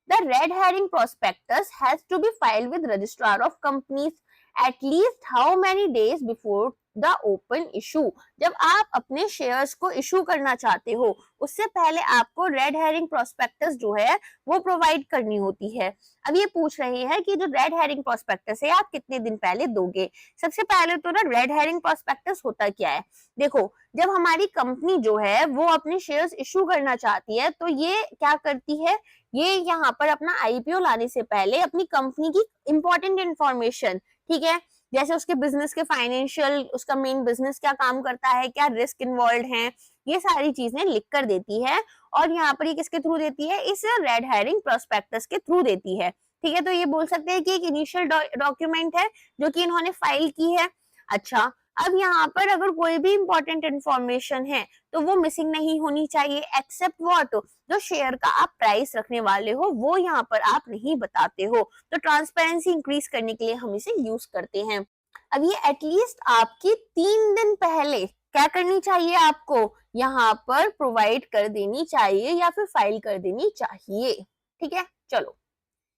the red herring prospectus has to be filed with registrar of companies at least how many days before the open issue. जब आप अपने शेयर्स को इशू करना चाहते हो उससे पहले आपको रेड हेरिंग प्रोस्पेक्टस जो है वो प्रोवाइड करनी होती है। अब ये पूछ रहे हैं कि जो रेड हेरिंग प्रोस्पेक्टस है आप कितने दिन पहले दोगे? सबसे पहले तो ना रेड हेरिंग प्रोस्पेक्टस होता क्या है? देखो, जब हमारी कंपनी जो है वो अपने शेयर्स इशू करना चाहती है तो ये क्या करती है? ये यहाँ पर अपना आईपीओ लाने से पहले अपनी कंपनी की इंपॉर्टेंट इंफॉर्मेशन, ठीक है, जैसे उसके बिजनेस के फाइनेंशियल, उसका मेन बिजनेस क्या काम करता है, क्या रिस्क इन्वॉल्व है, ये सारी चीजें लिख कर देती है। और यहाँ पर ये किसके थ्रू देती है? इस रेड हेरिंग प्रोस्पेक्टस के थ्रू देती है। ठीक है, तो ये बोल सकते हैं कि एक इनिशियल डॉक्यूमेंट है जो कि इन्होंने फाइल की है। अच्छा, अब यहाँ पर अगर कोई भी इंपॉर्टेंट इंफॉर्मेशन है तो वो मिसिंग नहीं होनी चाहिए, एक्सेप्ट व्हाट? जो शेयर का आप प्राइस रखने वाले हो वो यहाँ पर आप नहीं बताते हो। तो ट्रांसपेरेंसी इंक्रीज करने के लिए हम इसे यूज करते हैं। अब ये एटलीस्ट आपकी 3 दिन पहले क्या करनी चाहिए आपको, यहाँ पर प्रोवाइड कर देनी चाहिए या फिर फाइल कर देनी चाहिए। ठीक है, चलो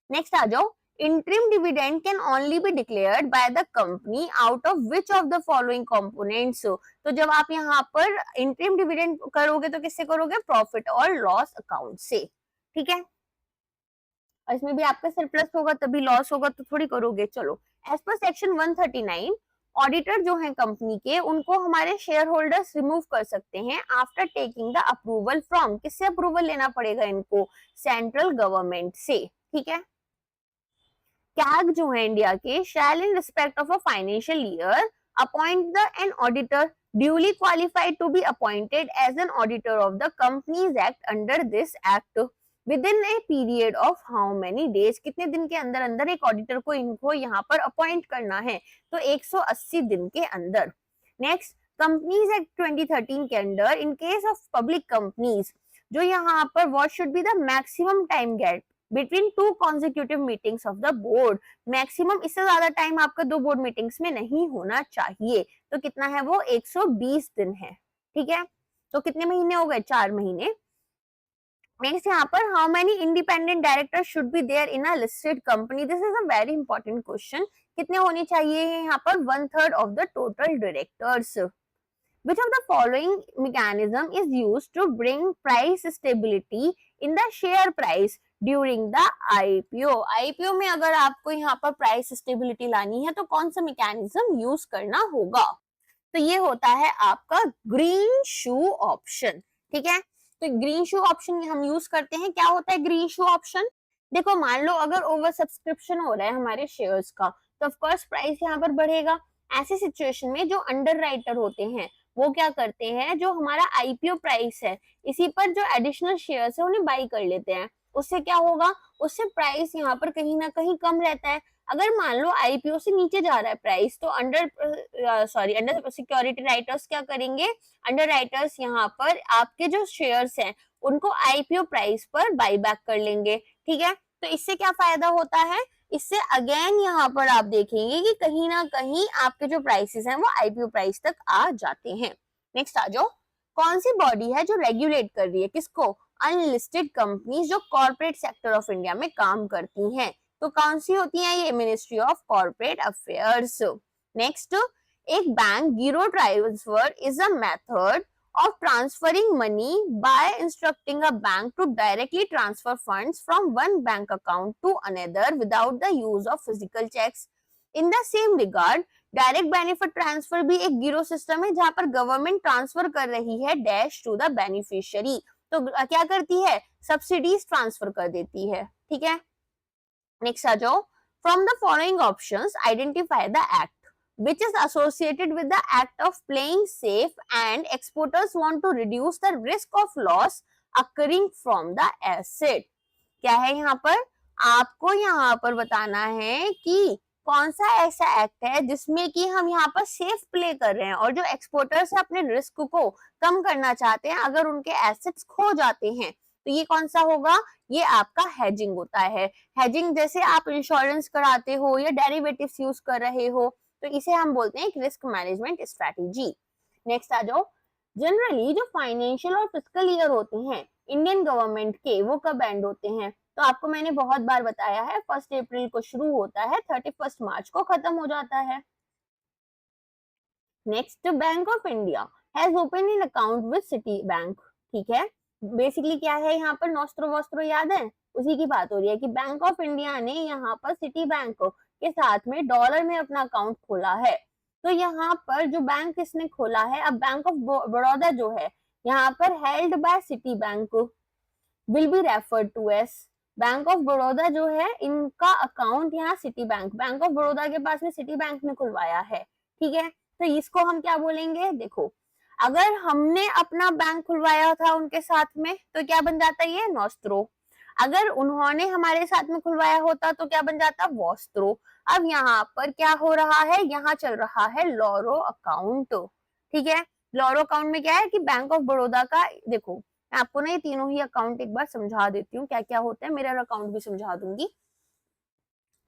नेक्स्ट आ जाओ। Interim dividend can only be declared by the company out of which of the following components. तो जब आप यहाँ पर इंटरिम डिविडेंड करोगे तो किससे करोगे, प्रॉफिट और लॉस अकाउंट से। ठीक है, और इसमें भी आपका सरप्लस होगा तभी लॉस होगा, तो थोड़ी करोगे। चलो, एज पर सेक्शन 139 ऑडिटर जो है कंपनी के, उनको हमारे शेयर होल्डर्स रिमूव कर सकते हैं after taking the approval from, किससे अप्रूवल लेना पड़ेगा इनको, सेंट्रल गवर्नमेंट से। ठीक है, कैग जो है इंडिया के, shall in respect of a financial year appoint the an auditor duly qualified to be appointed as an auditor of the companies act under this act within a period of how many days, कितने दिन के अंदर अंदर एक ऑडिटर को इनको यहाँ पर अपॉइंट करना है, तो 180 दिन के अंदर। नेक्स्ट, कंपनीज एक्ट 2013 के अंदर in case of public companies, जो यहाँ पर what should be the maximum time gap between two consecutive meetings of the board, maximum इससे ज्यादा टाइम आपका दो बोर्ड मीटिंग्स में नहीं होना चाहिए, तो कितना है वो 120 दिन है। ठीक है, तो कितने महीने हो गए, 4 महीने। नेक्स्ट यहाँ पर how many independent director should be there in a listed company, this is a very important question, कितने होने चाहिए यहाँ पर, 1/3 of the total directors. Which of the following mechanism is used to bring price stability in the share price during the IPO? IPO में अगर आपको यहाँ पर प्राइस स्टेबिलिटी लानी है तो कौन सा मैकेनिज्म यूज करना होगा, तो ये होता है आपका ग्रीन शू ऑप्शन। ठीक है, तो ग्रीन शू ऑप्शन हम यूज करते हैं। क्या होता है ग्रीन शू ऑप्शन, देखो मान लो अगर ओवर सब्सक्रिप्शन हो रहा है हमारे शेयर्स का, तो ऑफकोर्स प्राइस यहाँ पर बढ़ेगा। ऐसी सिचुएशन में जो अंडर राइटर होते हैं वो क्या करते हैं, जो हमारा आईपीओ प्राइस है इसी पर जो एडिशनल शेयर्स है उन्हें बाई कर लेते हैं। उससे क्या होगा, उससे प्राइस यहाँ पर कहीं ना कहीं कम रहता है। अगर मान लो आईपीओ से नीचे जा रहा है प्राइस, तो अंडर सिक्योरिटी राइटर्स क्या करेंगे, अंडर राइटर्स यहाँ पर आपके जो शेयर्स हैं उनको आईपीओ प्राइस पर बाई बैक कर लेंगे। ठीक है, तो इससे क्या फायदा होता है, इससे अगेन यहाँ पर आप देखेंगे कि कहीं ना कहीं आपके जो प्राइसेस हैं वो आईपीओ प्राइस तक आ जाते हैं। नेक्स्ट आ जाओ, कौन सी बॉडी है जो रेगुलेट कर रही है किसको, अनलिस्टेड कंपनीज जो कॉर्पोरेट सेक्टर ऑफ इंडिया में काम करती हैं, तो कौन सी होती है ये, ministry of corporate affairs. Next, एक बैंक गिरो transfer is a method of transferring money by instructing a bank to directly transfer funds from one bank account to another without the use of physical checks. In the same regard, direct benefit transfer भी एक गिरो सिस्टम है जहां पर गवर्नमेंट ट्रांसफर कर रही है डैश टू द बेनिफिशियरी, तो क्या करती है, सब्सिडीज ट्रांसफर कर देती है। ठीक है, नेक्स्ट आ जाओ, from the following options identify the act which is associated with the act of playing safe and exporters want to reduce the risk of loss occurring from the asset। क्या है यहाँ पर, आपको यहाँ पर बताना है कि कौन सा ऐसा एक्ट है जिसमें कि हम यहाँ पर सेफ प्ले कर रहे हैं और जो एक्सपोर्टर्स है अपने रिस्क को कम करना चाहते हैं अगर उनके एसेट्स खो जाते हैं, तो ये कौन सा होगा, ये आपका हेजिंग होता है। हेजिंग जैसे आप इंश्योरेंस कराते हो या डेरिवेटिव्स यूज कर रहे हो, तो इसे हम बोलते हैं रिस्क मैनेजमेंट स्ट्रेटेजी। नेक्स्ट आ जाओ, जनरली जो फाइनेंशियल और फिस्कल ईयर होते हैं इंडियन गवर्नमेंट के वो कब एंड होते हैं, तो आपको मैंने बहुत बार बताया है 1 अप्रैल को शुरू होता है, 31 मार्च को खत्म हो जाता है। Next, bank of India has open an account with city bank. ठीक है, बेसिकली क्या है यहाँ पर, नॉस्ट्रो वॉस्ट्रो याद है, उसी की बात हो रही है कि बैंक ऑफ इंडिया ने यहाँ पर सिटी बैंक के साथ में डॉलर में अपना अकाउंट खोला है। तो यहाँ पर जो बैंक किसने खोला है, अब बैंक ऑफ बड़ौदा जो है यहाँ पर held by Citi bank will be referred to as, Bank of Baroda जो है इनका अकाउंट यहाँ Citi bank, Bank of Baroda के पास में सिटी बैंक ने खुलवाया है। ठीक है, तो इसको हम क्या बोलेंगे, देखो अगर हमने अपना बैंक खुलवाया था उनके साथ में तो क्या बन जाता है, ये नॉस्ट्रो। अगर उन्होंने हमारे साथ में खुलवाया होता तो क्या बन जाता, वॉस्ट्रो। अब यहाँ पर क्या हो रहा है, यहाँ चल रहा है लॉरो अकाउंट। ठीक है, लॉरो अकाउंट में क्या है कि बैंक ऑफ बड़ौदा का, देखो मैं आपको ना ये तीनों ही अकाउंट एक बार समझा देती हूँ क्या क्या होता है, मिरर अकाउंट भी समझा दूंगी।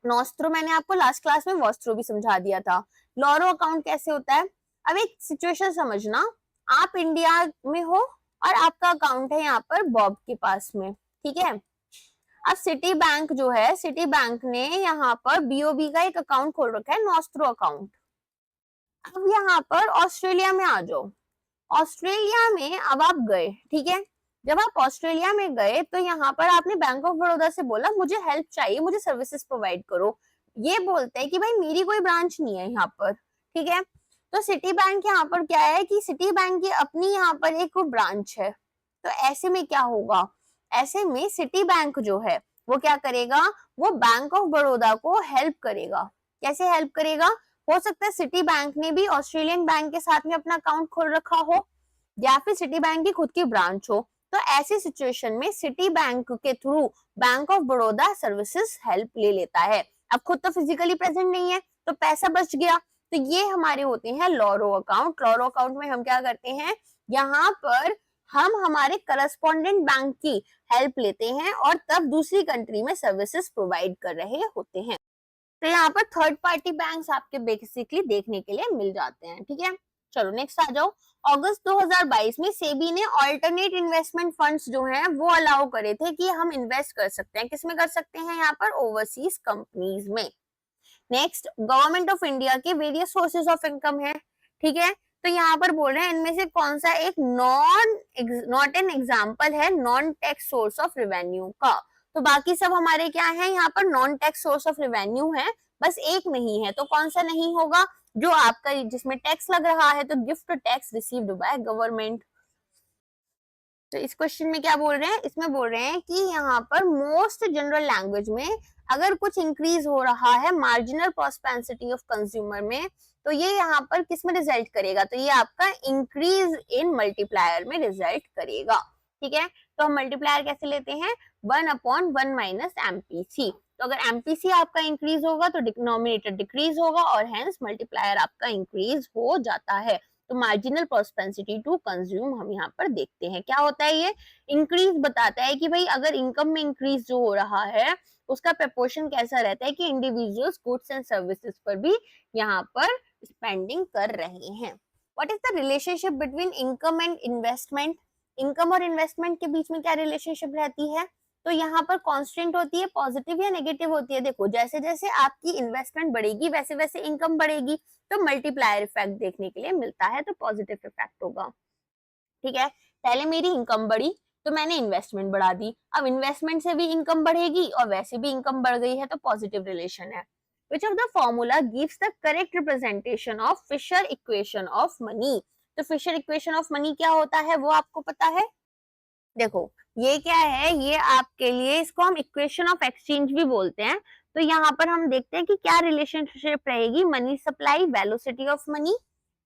नॉस्ट्रो मैंने आपको लास्ट क्लास में वॉस्ट्रो भी समझा दिया था। लॉरो अकाउंट कैसे होता है, अब एक सिचुएशन समझना, आप इंडिया में हो और आपका अकाउंट है यहाँ पर बॉब के पास में, ठीक है। अब सिटी बैंक जो है, सिटी बैंक ने यहाँ पर बीओबी का एक अकाउंट खोल रखा है, नॉस्ट्रो अकाउंट। अब यहाँ पर ऑस्ट्रेलिया में आ जाओ, ऑस्ट्रेलिया में अब आप गए, ठीक है। जब आप ऑस्ट्रेलिया में गए तो यहाँ पर आपने बैंक ऑफ बड़ौदा से बोला मुझे हेल्प चाहिए, मुझे सर्विसेज प्रोवाइड करो। ये बोलते हैं कि भाई मेरी कोई ब्रांच नहीं है यहाँ पर, ठीक है। तो सिटी बैंक यहाँ पर क्या है कि सिटी बैंक की अपनी यहाँ पर एक ब्रांच है। तो ऐसे में क्या होगा, ऐसे में सिटी बैंक जो है वो क्या करेगा, वो बैंक ऑफ बड़ौदा को हेल्प करेगा। कैसे हेल्प करेगा, हो सकता है सिटी बैंक ने भी ऑस्ट्रेलियन बैंक के साथ में अपना अकाउंट खोल रखा हो, या फिर सिटी बैंक की खुद की ब्रांच हो। तो ऐसी सिचुएशन में सिटी बैंक के through bank of Baroda services help ले लेता है। अब खुद तो फिजिकली प्रेजेंट नहीं है तो पैसा बच गया। तो ये हमारे होते हैं लॉरो अकाउंट। लॉरो अकाउंट में हम क्या करते हैं, यहाँ पर हम हमारे करस्पॉन्डेंट बैंक की हेल्प लेते हैं और तब दूसरी कंट्री में सर्विसेज प्रोवाइड कर रहे होते हैं। तो यहाँ पर थर्ड पार्टी बैंक्स आपके बेसिकली देखने के लिए मिल जाते हैं, ठीक है। चलो नेक्स्ट आ जाओ। अगस्त 2022 में सेबी ने ऑल्टरनेट इन्वेस्टमेंट फंड्स जो हैं वो अलाउ करे थे कि हम इन्वेस्ट कर सकते हैं। किसमें कर सकते हैं, यहाँ पर ओवरसीज कंपनीज में। नेक्स्ट, गवर्नमेंट ऑफ इंडिया के वेरियस सोर्सेज ऑफ इनकम है, ठीक है। तो यहाँ पर बोल रहे हैं इनमें से कौन सा एक नॉट एन एग्जाम्पल है non tax source of revenue का। तो बाकी सब हमारे क्या है, यहाँ पर non tax source of revenue है, बस एक नहीं है। तो कौन सा नहीं होगा, जो आपका जिसमें टैक्स लग रहा है, तो gift tax received by government. तो इस क्वेश्चन में क्या बोल रहे हैं, इसमें बोल रहे हैं कि यहाँ पर मोस्ट जनरल लैंग्वेज में अगर कुछ इंक्रीज हो रहा है मार्जिनल प्रोस्पेरिटी ऑफ कंज्यूमर में, तो ये यहाँ पर किस में रिजल्ट करेगा, तो ये आपका इंक्रीज इन मल्टीप्लायर में रिजल्ट करेगा, ठीक है। तो हम मल्टीप्लायर कैसे लेते हैं, 1/1 माइनस एमपीसी। तो अगर एमपीसी आपका इंक्रीज होगा तो डिनोमिनेटर डिक्रीज होगा और हेंस मल्टीप्लायर आपका इंक्रीज हो जाता है। तो मार्जिनल प्रोस्पेरिटी टू कंज्यूम हम यहाँ पर देखते हैं क्या होता है, ये इंक्रीज बताता है कि भाई अगर इनकम में इंक्रीज जो हो रहा है उसका प्रपोर्शन कैसा रहता है कि इंडिविजुअल्स गुड्स एंड सर्विसेज पर भी यहाँ पर स्पेंडिंग कर रहे हैं। What is the relationship between income and investment, income और इन्वेस्टमेंट के बीच में क्या रिलेशनशिप रहती है। तो यहाँ पर कांस्टेंट होती है, पॉजिटिव या नेगेटिव होती है। देखो जैसे जैसे आपकी इन्वेस्टमेंट बढ़ेगी वैसे वैसे इनकम बढ़ेगी, तो मल्टीप्लायर इफेक्ट देखने के लिए मिलता है, तो पॉजिटिव इफेक्ट होगा, ठीक है। पहले मेरी इनकम बढ़ी तो मैंने इन्वेस्टमेंट बढ़ा दी, अब इन्वेस्टमेंट से भी इनकम बढ़ेगी और वैसे भी इनकम बढ़ गई है, तो पॉजिटिव रिलेशन है। Which of the formula gives the correct representation of Fisher equation of money? तो फिशर इक्वेशन ऑफ मनी क्या होता है वो आपको पता है। देखो ये क्या है, ये आपके लिए, इसको हम इक्वेशन ऑफ एक्सचेंज भी बोलते हैं। तो यहाँ पर हम देखते हैं कि क्या रिलेशनशिप रहेगी, money supply, velocity of money,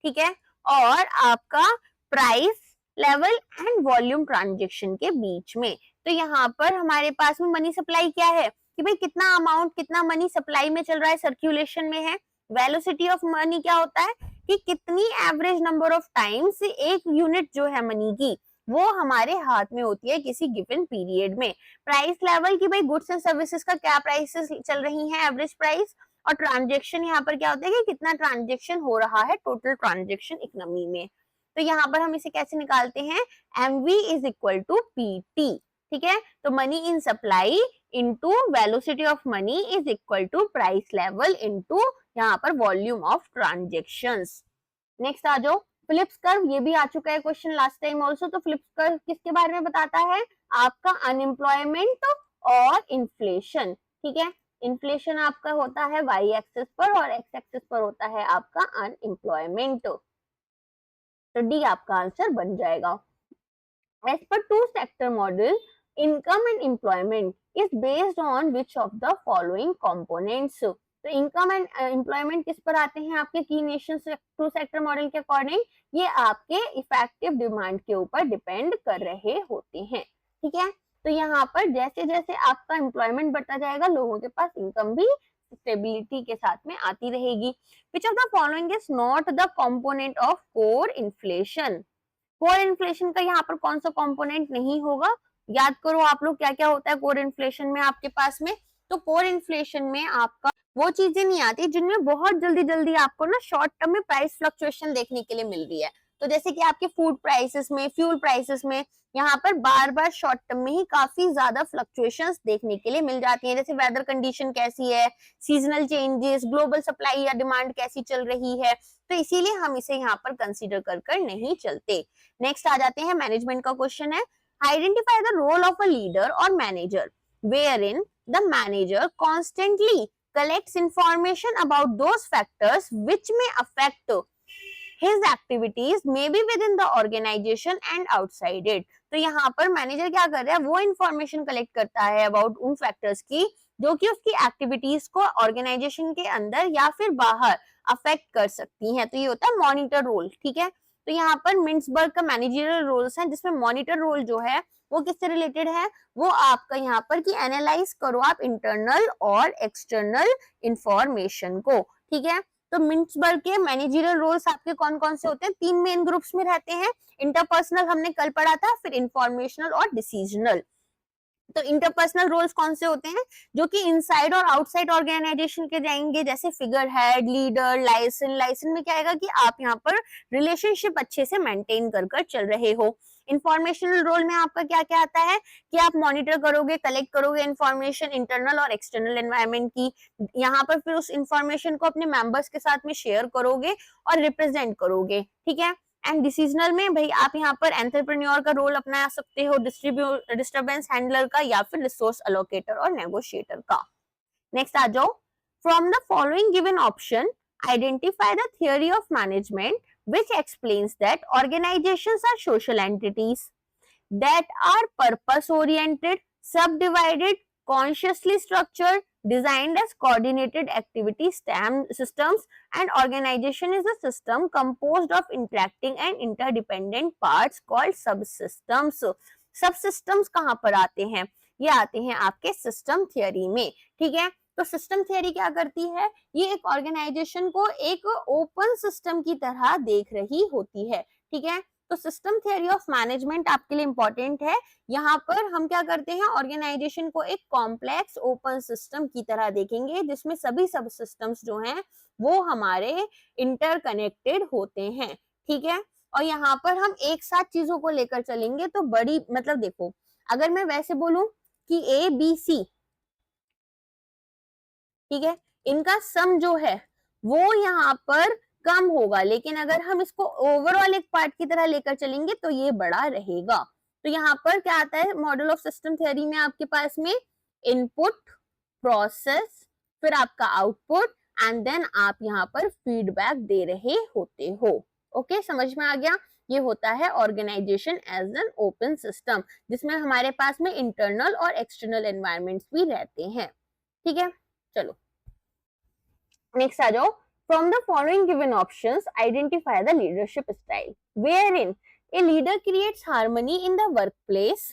ठीक है, और आपका price level and volume transaction के बीच में। तो यहाँ पर हमारे पास में मनी सप्लाई क्या है कि भाई कितना अमाउंट, कितना मनी सप्लाई में चल रहा है, सर्क्यूलेशन में है। वेलोसिटी ऑफ मनी क्या होता है कि कितनी एवरेज नंबर ऑफ टाइम्स एक यूनिट जो है मनी की वो हमारे हाथ में होती है किसी गिवन पीरियड में। प्राइस लेवल की भाई गुड्स एंड सर्विसेज का क्या प्राइसेस चल रही हैं, एवरेज प्राइस। और ट्रांजेक्शन यहाँ पर क्या होता है कि कितना ट्रांजेक्शन हो रहा है टोटल ट्रांजेक्शन इकोनॉमी में। तो यहाँ पर हम इसे कैसे निकालते हैं, MV is equal to PT, ठीक है। तो money in supply into velocity of money is equal to price level into यहाँ पर वॉल्यूम ऑफ ट्रांजेक्शंस। नेक्स्ट आ जाओ, फिलिप्स कर्व, ये भी आ चुका है क्वेश्चन लास्ट टाइम ऑल्सो। तो फिलिप्स कर्व किसके बारे में बताता है, आपका अनएम्प्लॉयमेंट और इन्फ्लेशन, ठीक है। इन्फ्लेशन आपका होता है वाई एक्सिस पर और एक्स एक्सिस पर होता है आपका अनएम्प्लॉयमेंट। तो डी आपका आंसर बन जाएगा। As per two-sector model, income and employment is based on which of the following components? तो इनकम एंड एम्प्लॉयमेंट किस पर आते हैं आपके की नेशन टू सेक्टर मॉडल के अकॉर्डिंग, ये आपके इफेक्टिव डिमांड के ऊपर डिपेंड कर रहे होते हैं, ठीक है। तो यहाँ पर जैसे जैसे आपका एम्प्लॉयमेंट बढ़ता जाएगा लोगों के पास इनकम भी स्टेबिलिटी के साथ में आती रहेगी। विच of the following is not the component of core inflation, core inflation का यहाँ पर कौन सा कंपोनेंट नहीं होगा, याद करो आप लोग क्या क्या होता है कोर इन्फ्लेशन में आपके पास में। तो कोर इन्फ्लेशन में आपका वो चीजें नहीं आती जिनमें बहुत जल्दी जल्दी आपको ना शॉर्ट टर्म में प्राइस फ्लक्चुएशन देखने के लिए मिल रही है। तो जैसे कि आपके फूड प्राइसेस में, फ्यूल प्राइसेस में, यहाँ पर बार बार शॉर्ट टर्म में ही काफी ज्यादा फ्लक्चुएशंस देखने के लिए मिल जाती हैं। जैसे वेदर कंडीशन कैसी है, सीजनल चेंजेस, ग्लोबल सप्लाई या डिमांड कैसी चल रही है, तो इसीलिए हम इसे यहाँ पर कंसीडर कर कर नहीं चलते। नेक्स्ट आ जाते हैं, मैनेजमेंट का क्वेश्चन है, identify the role of a leader और manager wherein the manager constantly collects information about those factors which may affect his activities may be within the organization and outside it। तो यहाँ पर मैनेजर क्या कर रहा है, वो इंफॉर्मेशन कलेक्ट करता है अबाउट उन फैक्टर्स की जो कि उसकी एक्टिविटीज को ऑर्गेनाइजेशन के अंदर या फिर बाहर अफेक्ट कर सकती हैं। तो ये होता है मॉनिटर रोल, ठीक है। तो यहाँ पर मिन्सबर्ग का मैनेजरियल रोल्स है, जिसमें मॉनिटर रोल जो है वो किससे रिलेटेड है, वो आपका यहाँ पर कि एनालाइज करो आप इंटरनल और एक्सटर्नल इंफॉर्मेशन को, ठीक है। तो मिन्सबर्ग के मैनेजरियल रोल्स आपके कौन कौन से होते हैं, 3 मेन ग्रुप्स में रहते हैं। इंटरपर्सनल हमने कल पढ़ा था, फिर इंफॉर्मेशनल और डिसीजनल। तो इंटरपर्सनल रोल्स कौन से होते हैं, जो कि इनसाइड और आउटसाइड ऑर्गेनाइजेशन के जाएंगे, जैसे figure head, leader, licence. Licence में क्या आएगा कि आप यहाँ पर रिलेशनशिप अच्छे से मेंटेन कर कर चल रहे हो। इंफॉर्मेशनल रोल में आपका क्या क्या आता है कि आप मॉनिटर करोगे, कलेक्ट करोगे इंफॉर्मेशन इंटरनल और एक्सटर्नल एनवायरनमेंट की, यहाँ पर फिर उस इंफॉर्मेशन को अपने मेंबर्स के साथ में शेयर करोगे और रिप्रेजेंट करोगे, ठीक है। एंड डिसीजनल में भाई आप यहाँ पर एंटरप्रेन्योर का रोल अपना सकते हो, डिस्टर्बेंस हैंडलर का, या फिर रिसोर्स अलोकेटर और नेगोशिएटर का। नेक्स्ट आ जाओ, from the following given option identify the theory of management which explains that organizations are social entities that are purpose oriented, subdivided, consciously structured, designed as coordinated activity systems, and organization is a system composed of interacting and interdependent parts called subsystems। subsystems कहाँ पर आते हैं, ये आते हैं आपके सिस्टम थियोरी में, ठीक है। तो सिस्टम थियोरी क्या करती है, ये एक ऑर्गेनाइजेशन को एक ओपन सिस्टम की तरह देख रही होती है, ठीक है। तो सिस्टम थियोरी ऑफ मैनेजमेंट आपके लिए इंपॉर्टेंट है। यहाँ पर हम क्या करते हैं, ऑर्गेनाइजेशन को एक कॉम्प्लेक्स ओपन सिस्टम की तरह देखेंगे, जिसमें सभी सब सिस्टम्स जो हैं वो हमारे इंटरकनेक्टेड होते हैं, ठीक है। और यहाँ पर हम एक साथ चीजों को लेकर चलेंगे तो बड़ी मतलब देखो, अगर मैं वैसे बोलूं कि ए बी सी, ठीक है, इनका सम जो है वो यहाँ पर कम होगा, लेकिन अगर हम इसको ओवरऑल एक पार्ट की तरह लेकर चलेंगे तो ये बड़ा रहेगा। तो यहाँ पर क्या आता है मॉडल ऑफ सिस्टम थ्योरी में, आपके पास में इनपुट, प्रोसेस, फिर आपका आउटपुट, एंड देन आप यहाँ पर फीडबैक दे रहे होते हो। ओके, समझ में आ गया। ये होता है organization as an open system, जिसमें हमारे पास में इंटरनल और एक्सटर्नल एनवायरमेंट्स भी रहते हैं, ठीक है। चलो नेक्स्ट आ जाओ, from the following given options identify the leadership style wherein a leader creates harmony in the workplace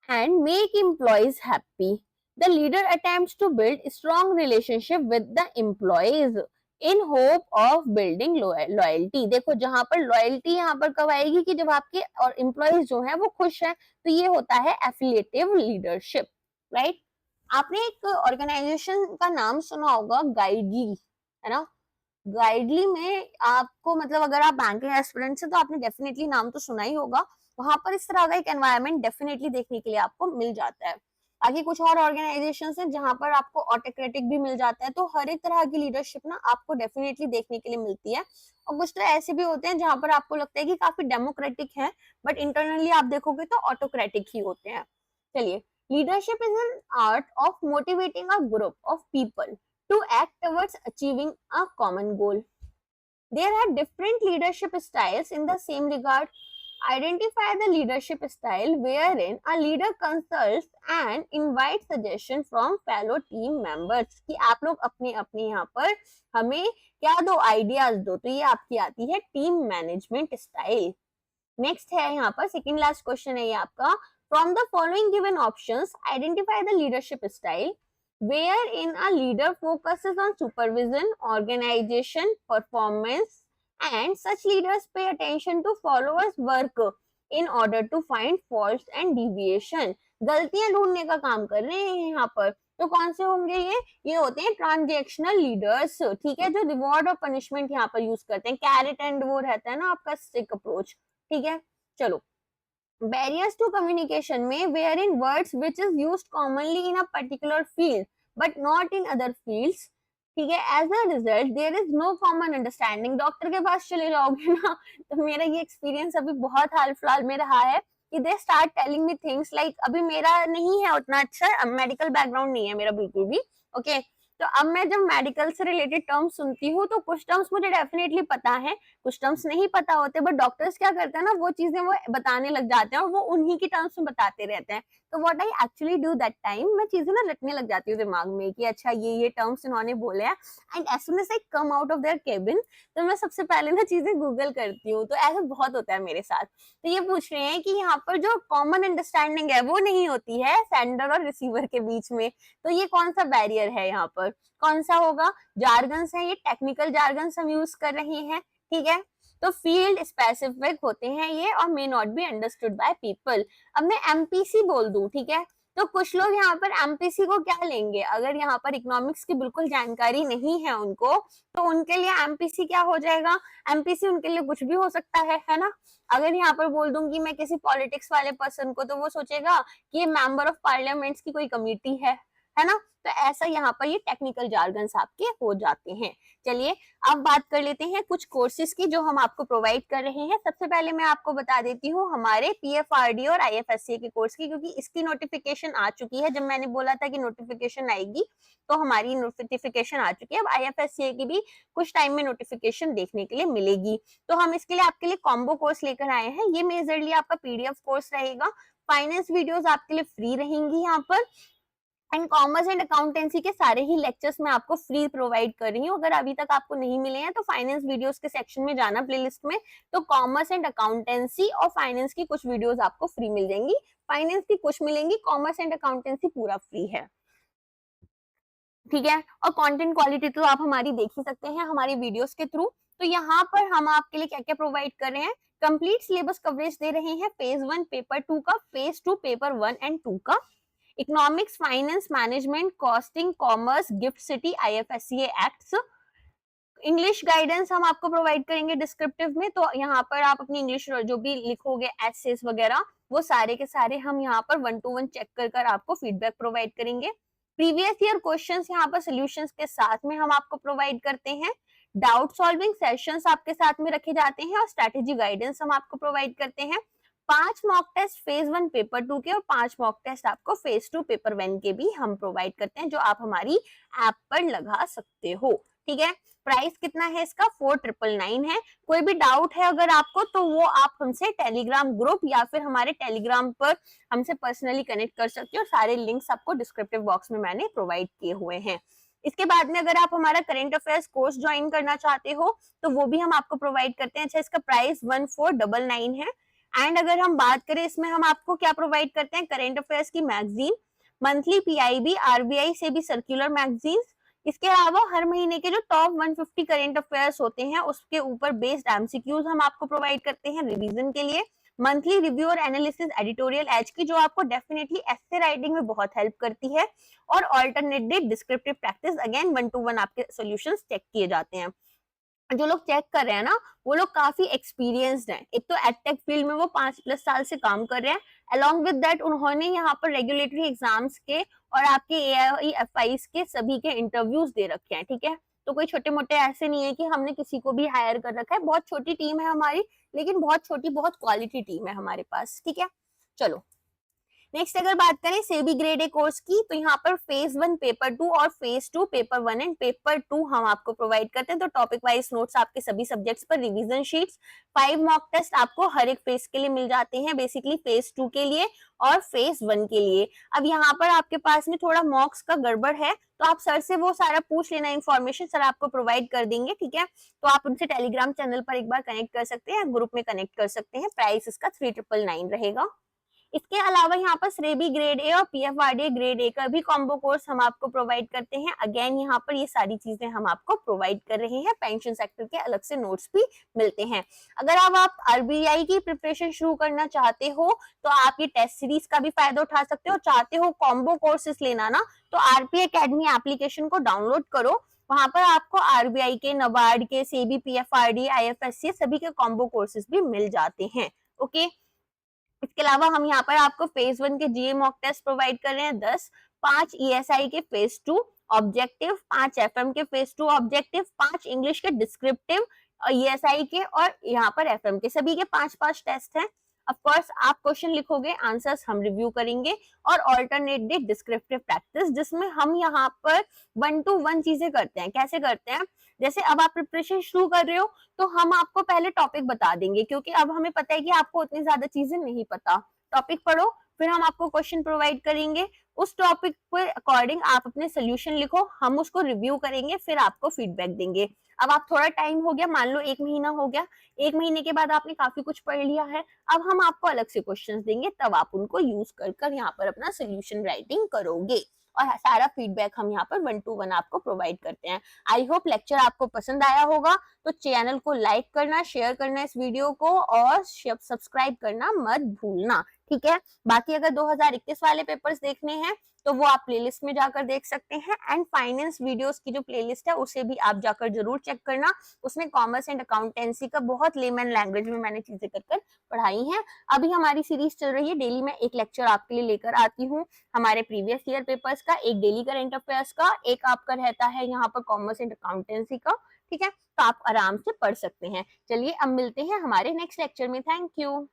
and make employees happy. The leader attempts to build a strong relationship with the employees in hope of building loyalty। देखो जहां पर लॉयल्टी यहाँ पर कब आएगी कि जब आपके और एम्प्लॉयज जो है वो खुश हैं, तो ये होता है एफिलिएटिव लीडरशिप, राइट। आपने एक ऑर्गेनाइजेशन का नाम सुना होगा गाइडली, है ना। गाइडली में आपको मतलब अगर आप बैंकिंग एस्पिरेंट से तो आपने डेफिनेटली नाम तो सुना ही होगा। वहां पर इस तरह का एक एनवायरनमेंट डेफिनेटली देखने के लिए आपको मिल जाता है। आगे कुछ और ऑर्गेनाइजेशंस हैं जहां पर आपको ऑटोक्रेटिक भी मिल जाता है। तो हर एक तरह की लीडरशिप ना आपको डेफिनेटली देखने के लिए मिलती है, और कुछ तो ऐसे भी होते हैं जहां पर आपको लगता है कि काफी डेमोक्रेटिक है, बट इंटरनली आप देखोगे तो ऑटोक्रेटिक ही होते हैं। चलिए, leadership is an art of motivating a group of people to act towards achieving a common goal. There are different leadership styles in the same regard. Identify the leadership style wherein a leader consults and invites suggestion from fellow team members कि आप लोग अपने अपने यहाँ पर हमें क्या दो, आइडियाज दो। तो ये आपकी आती है टीम मैनेजमेंट स्टाइल। नेक्स्ट है यहाँ पर सेकेंड लास्ट क्वेश्चन है ये आपका, from the following given options identify the leadership style wherein a leader focuses on supervision, organization, performance, and such leaders pay attention to followers' work in order to find faults and deviation। गलतियां ढूंढने का काम कर रहे हैं यहाँ पर, तो कौन से होंगे ये होते हैं ट्रांजेक्शनल लीडर्स, ठीक है, जो रिवॉर्ड और पनिशमेंट यहाँ पर यूज करते हैं, कैरेट एंड वो रहता है ना आपका स्टिक अप्रोच, ठीक है। चलो, barriers to communication में wherein words which is used commonly in a particular field but not in other fields, ठीक है, as a result there is no common understanding। Doctor के पास चले जाओगे ना, तो मेरा ये एक्सपीरियंस अभी बहुत हाल फिलहाल में रहा है कि they start telling me things like, अभी मेरा नहीं है उतना अच्छा मेडिकल बैकग्राउंड नहीं है मेरा बिल्कुल भी, ओके। तो अब मैं जब मेडिकल से रिलेटेड टर्म्स सुनती हूँ तो कुछ टर्म्स मुझे डेफिनेटली पता है, कुछ टर्म्स नहीं पता होते, बट डॉक्टर्स क्या करते हैं ना, वो चीजें वो बताने लग जाते हैं और वो उन्हीं की टर्म्स में बताते रहते हैं। तो what I actually do that time, मैं चीजें ना रटने लग जाती हूँ दिमाग में कि अच्छा ये टर्म्स इन्होंने बोले हैं, and as soon as I come out of their cabin, तो मैं सबसे पहले ना चीजें गूगल करती हूँ। तो ऐसा बहुत होता है मेरे साथ। तो ये पूछ रहे हैं कि यहाँ पर जो कॉमन अंडरस्टैंडिंग है वो नहीं होती है सेंडर और रिसीवर के बीच में, तो ये कौन सा बैरियर है यहाँ पर, कौन सा होगा, जार्गन्स है, ये टेक्निकल जार्गन्स हम यूज कर रहे हैं, ठीक है। तो फील्ड स्पेसिफिक होते हैं ये और may not be understood by people. अब मैं एमपीसी बोल दूं, ठीक है, तो कुछ लोग यहाँ पर एमपीसी को क्या लेंगे, अगर यहाँ पर इकोनॉमिक्स की बिल्कुल जानकारी नहीं है उनको, तो उनके लिए एमपीसी क्या हो जाएगा, एमपीसी उनके लिए कुछ भी हो सकता है ना। अगर यहाँ पर बोल दूंगी मैं किसी पॉलिटिक्स वाले पर्सन को, तो वो सोचेगा कि ये मेंबर ऑफ पार्लियामेंट्स की कोई कमेटी है ना। तो ऐसा यहाँ पर ये टेक्निकल जार्गन्स आपके हो जाते हैं। चलिए अब बात कर लेते हैं कुछ कोर्सेज की जो हम आपको प्रोवाइड कर रहे हैं। सबसे पहले मैं आपको बता देती हूँ हमारे पीएफआरडी और आईएफएससीए के कोर्स की, क्योंकि इसकी नोटिफिकेशन आ चुकी है। जब मैंने बोला था कि नोटिफिकेशन आएगी, तो हमारी नोटिफिकेशन आ चुकी है। अब आईएफएससीए की भी कुछ टाइम में नोटिफिकेशन देखने के लिए मिलेगी। तो हम इसके लिए आपके लिए कॉम्बो कोर्स लेकर आए हैं। ये मेजरली आपका पीडीएफ कोर्स रहेगा। फाइनेंस वीडियोस आपके लिए फ्री रहेंगी यहाँ पर, एंड कॉमर्स एंड अकाउंटेंसी के सारे ही लेक्चर्स मैं आपको फ्री प्रोवाइड कर रही हूँ। अगर अभी तक आपको नहीं मिले हैं तो फाइनेंस वीडियोस के सेक्शन में जाना प्लेलिस्ट में, तो कॉमर्स एंड अकाउंटेंसी और फाइनेंस की कुछ वीडियोस आपको फ्री मिल जाएंगी। फाइनेंस की कुछ मिलेंगी, कॉमर्स एंड अकाउंटेंसी पूरा फ्री है, ठीक है। और कंटेंट क्वालिटी तो आप हमारी देख ही सकते हैं हमारी वीडियोस के थ्रू। तो यहाँ पर हम आपके लिए क्या क्या प्रोवाइड कर रहे हैं, कंप्लीट सिलेबस कवरेज दे रहे हैं, फेज 1 पेपर 2 का, फेज 2 पेपर 1 एंड 2 का, economics, finance, management, costing, commerce, gift city, IFSCA acts. English guidance हम आपको प्रोवाइड करेंगे डिस्क्रिप्टिव में, तो यहाँ पर आप अपनी इंग्लिश जो भी लिखोगे एसेस वगैरह, वो सारे के सारे हम यहाँ पर 1 to 1 चेक कर आपको फीडबैक प्रोवाइड करेंगे। प्रीवियस ईयर क्वेश्चंस यहाँ पर सॉल्यूशंस के साथ में हम आपको प्रोवाइड करते हैं। डाउट सॉल्विंग सेशंस आपके साथ में रखे जाते हैं और स्ट्रेटेजी गाइडेंस हम आपको प्रोवाइड करते हैं। 5 मॉक टेस्ट फेज 1 पेपर 2 के और 5 मॉक टेस्ट आपको फेज 2 पेपर 1 के भी हम प्रोवाइड करते हैं, जो आप हमारी ऐप पर लगा सकते हो, ठीक है। प्राइस कितना है इसका, 4999 है। कोई भी डाउट है अगर आपको, तो वो आप हमसे टेलीग्राम ग्रुप या फिर हमारे टेलीग्राम पर हमसे पर्सनली कनेक्ट कर सकते हो। सारे लिंक्स आपको डिस्क्रिप्टिव बॉक्स में मैंने प्रोवाइड किए हुए हैं। इसके बाद में अगर आप हमारा करंट अफेयर्स कोर्स ज्वाइन करना चाहते हो, तो वो भी हम आपको प्रोवाइड करते हैं। अच्छा, इसका प्राइस 1499 है। एंड अगर हम बात करें इसमें हम आपको क्या प्रोवाइड करते हैं, करंट अफेयर्स की मैगजीन, मंथली पीआईबी, आरबीआई से भी सर्कुलर मैगजीन, इसके अलावा हर महीने के जो टॉप 150 करंट अफेयर्स होते हैं उसके ऊपर बेस्ड एमसीक्यूज हम आपको प्रोवाइड करते हैं रिवीजन के लिए, मंथली रिव्यू और एनालिसिस एडिटोरियल एज की, जो आपको डेफिनेटली एस्से राइटिंग में बहुत हेल्प करती है, और alternative descriptive practice, again 1 to 1 आपके सॉल्यूशंस चेक किए जाते हैं। जो लोग चेक कर रहे हैं ना, वो लोग काफी एक्सपीरियंस्ड हैं। एक तो एडटेक फील्ड में वो 5+ साल से काम कर रहे हैं, अलोंग विद दैट उन्होंने यहाँ पर रेगुलेटरी एग्जाम्स के और आपके AIFIs के सभी के इंटरव्यूज दे रखे हैं, ठीक है। तो कोई छोटे मोटे ऐसे नहीं है कि हमने किसी को भी हायर कर रखा है। बहुत छोटी टीम है हमारी, लेकिन बहुत छोटी बहुत क्वालिटी टीम है हमारे पास, ठीक है। चलो नेक्स्ट अगर बात करें सेबी ग्रेड ए कोर्स की, तो यहाँ पर फेज 1 पेपर 2 और फेज 2 पेपर 1 एंड पेपर 2 हम आपको प्रोवाइड करते हैं। तो टॉपिक वाइज नोट्स आपके सभी सब्जेक्ट्स पर, रिवीजन शीट्स, 5 मॉक टेस्ट आपको हर एक फेज के लिए मिल जाते हैं, बेसिकली फेज 2 के लिए और फेज 1 के लिए। अब यहाँ पर आपके पास में थोड़ा मॉक्स का गड़बड़ है, तो आप सर से वो सारा पूछ लेना, इन्फॉर्मेशन सर आपको प्रोवाइड कर देंगे, ठीक है। तो आप उनसे टेलीग्राम चैनल पर एक बार कनेक्ट कर सकते हैं, ग्रुप में कनेक्ट कर सकते हैं। प्राइस इसका 3999 रहेगा। इसके अलावा यहाँ पर SEBI ग्रेड ए और PFRDA ग्रेड ए का भी कॉम्बो कोर्स हम आपको प्रोवाइड करते हैं। अगेन यहाँ पर ये सारी चीजें हम आपको प्रोवाइड कर रहे हैं। पेंशन सेक्टर के अलग से नोट्स भी मिलते हैं। अगर अब आप RBI की प्रिपरेशन शुरू करना चाहते हो तो आप ये टेस्ट सीरीज का भी फायदा उठा सकते हो। चाहते हो कॉम्बो कोर्सेज लेना ना, तो RP अकेडमी एप्लीकेशन को डाउनलोड करो। वहां पर आपको RBI के, NABARD के, SEBI, PFRD, IFSC सभी के कॉम्बो कोर्सेज भी मिल जाते हैं। ओके, इसके अलावा हम यहाँ पर आपको फेज 1 के GA मॉक टेस्ट प्रोवाइड कर रहे हैं 10, 5 ESI के फेज 2 ऑब्जेक्टिव, 5 FM के फेज 2 ऑब्जेक्टिव, 5 इंग्लिश के डिस्क्रिप्टिव ESI के, और यहाँ पर FM के, सभी के 5-5 टेस्ट हैं। ऑफ कोर्स आप क्वेश्चन लिखोगे, आंसर्स हम रिव्यू करेंगे, और ऑल्टरनेट डे डिस्क्रिप्टिव प्रैक्टिस, जिसमें हम यहाँ पर 1 to 1 चीजें करते हैं। कैसे करते हैं, जैसे अब आप प्रिपरेशन शुरू कर रहे हो तो हम आपको पहले टॉपिक बता देंगे, क्योंकि अब हमें पता है कि आपको उतनी ज्यादा चीजें नहीं पता। टॉपिक पढ़ो, फिर हम आपको क्वेश्चन प्रोवाइड करेंगे, उस टॉपिक के अकॉर्डिंग आप अपने सोल्यूशन लिखो, हम उसको रिव्यू करेंगे, फिर आपको फीडबैक देंगे। अब आप थोड़ा टाइम हो गया, मान लो 1 महीना हो गया, 1 महीने के बाद आपने काफी कुछ पढ़ लिया है, अब हम आपको अलग से क्वेश्चंस देंगे, तब आप उनको यूज कर यहाँ पर अपना सोल्यूशन राइटिंग करोगे, और सारा फीडबैक हम यहाँ पर 1 to 1 आपको प्रोवाइड करते हैं। आई होप लेक्चर आपको पसंद आया होगा, तो चैनल को लाइक करना, शेयर करना इस वीडियो को, और सब्सक्राइब करना मत भूलना, ठीक है। बाकी अगर 2021 वाले पेपर्स देखने हैं तो वो आप प्लेलिस्ट में जाकर देख सकते हैं, एंड फाइनेंस वीडियोस की जो प्लेलिस्ट है उसे भी आप जाकर जरूर चेक करना। उसमें कॉमर्स एंड अकाउंटेंसी का बहुत लेमन लैंग्वेज में मैंने चीजें कर पढ़ाई हैं। अभी हमारी सीरीज चल रही है, डेली मैं एक लेक्चर आपके लिए लेकर आती हूँ, हमारे प्रीवियस ईयर पेपर्स का, एक डेली करंट अफेयर्स का, एक आपका रहता है यहाँ पर कॉमर्स एंड अकाउंटेंसी का, ठीक है। तो आप आराम से पढ़ सकते हैं। चलिए अब मिलते हैं हमारे नेक्स्ट लेक्चर में। Thank you.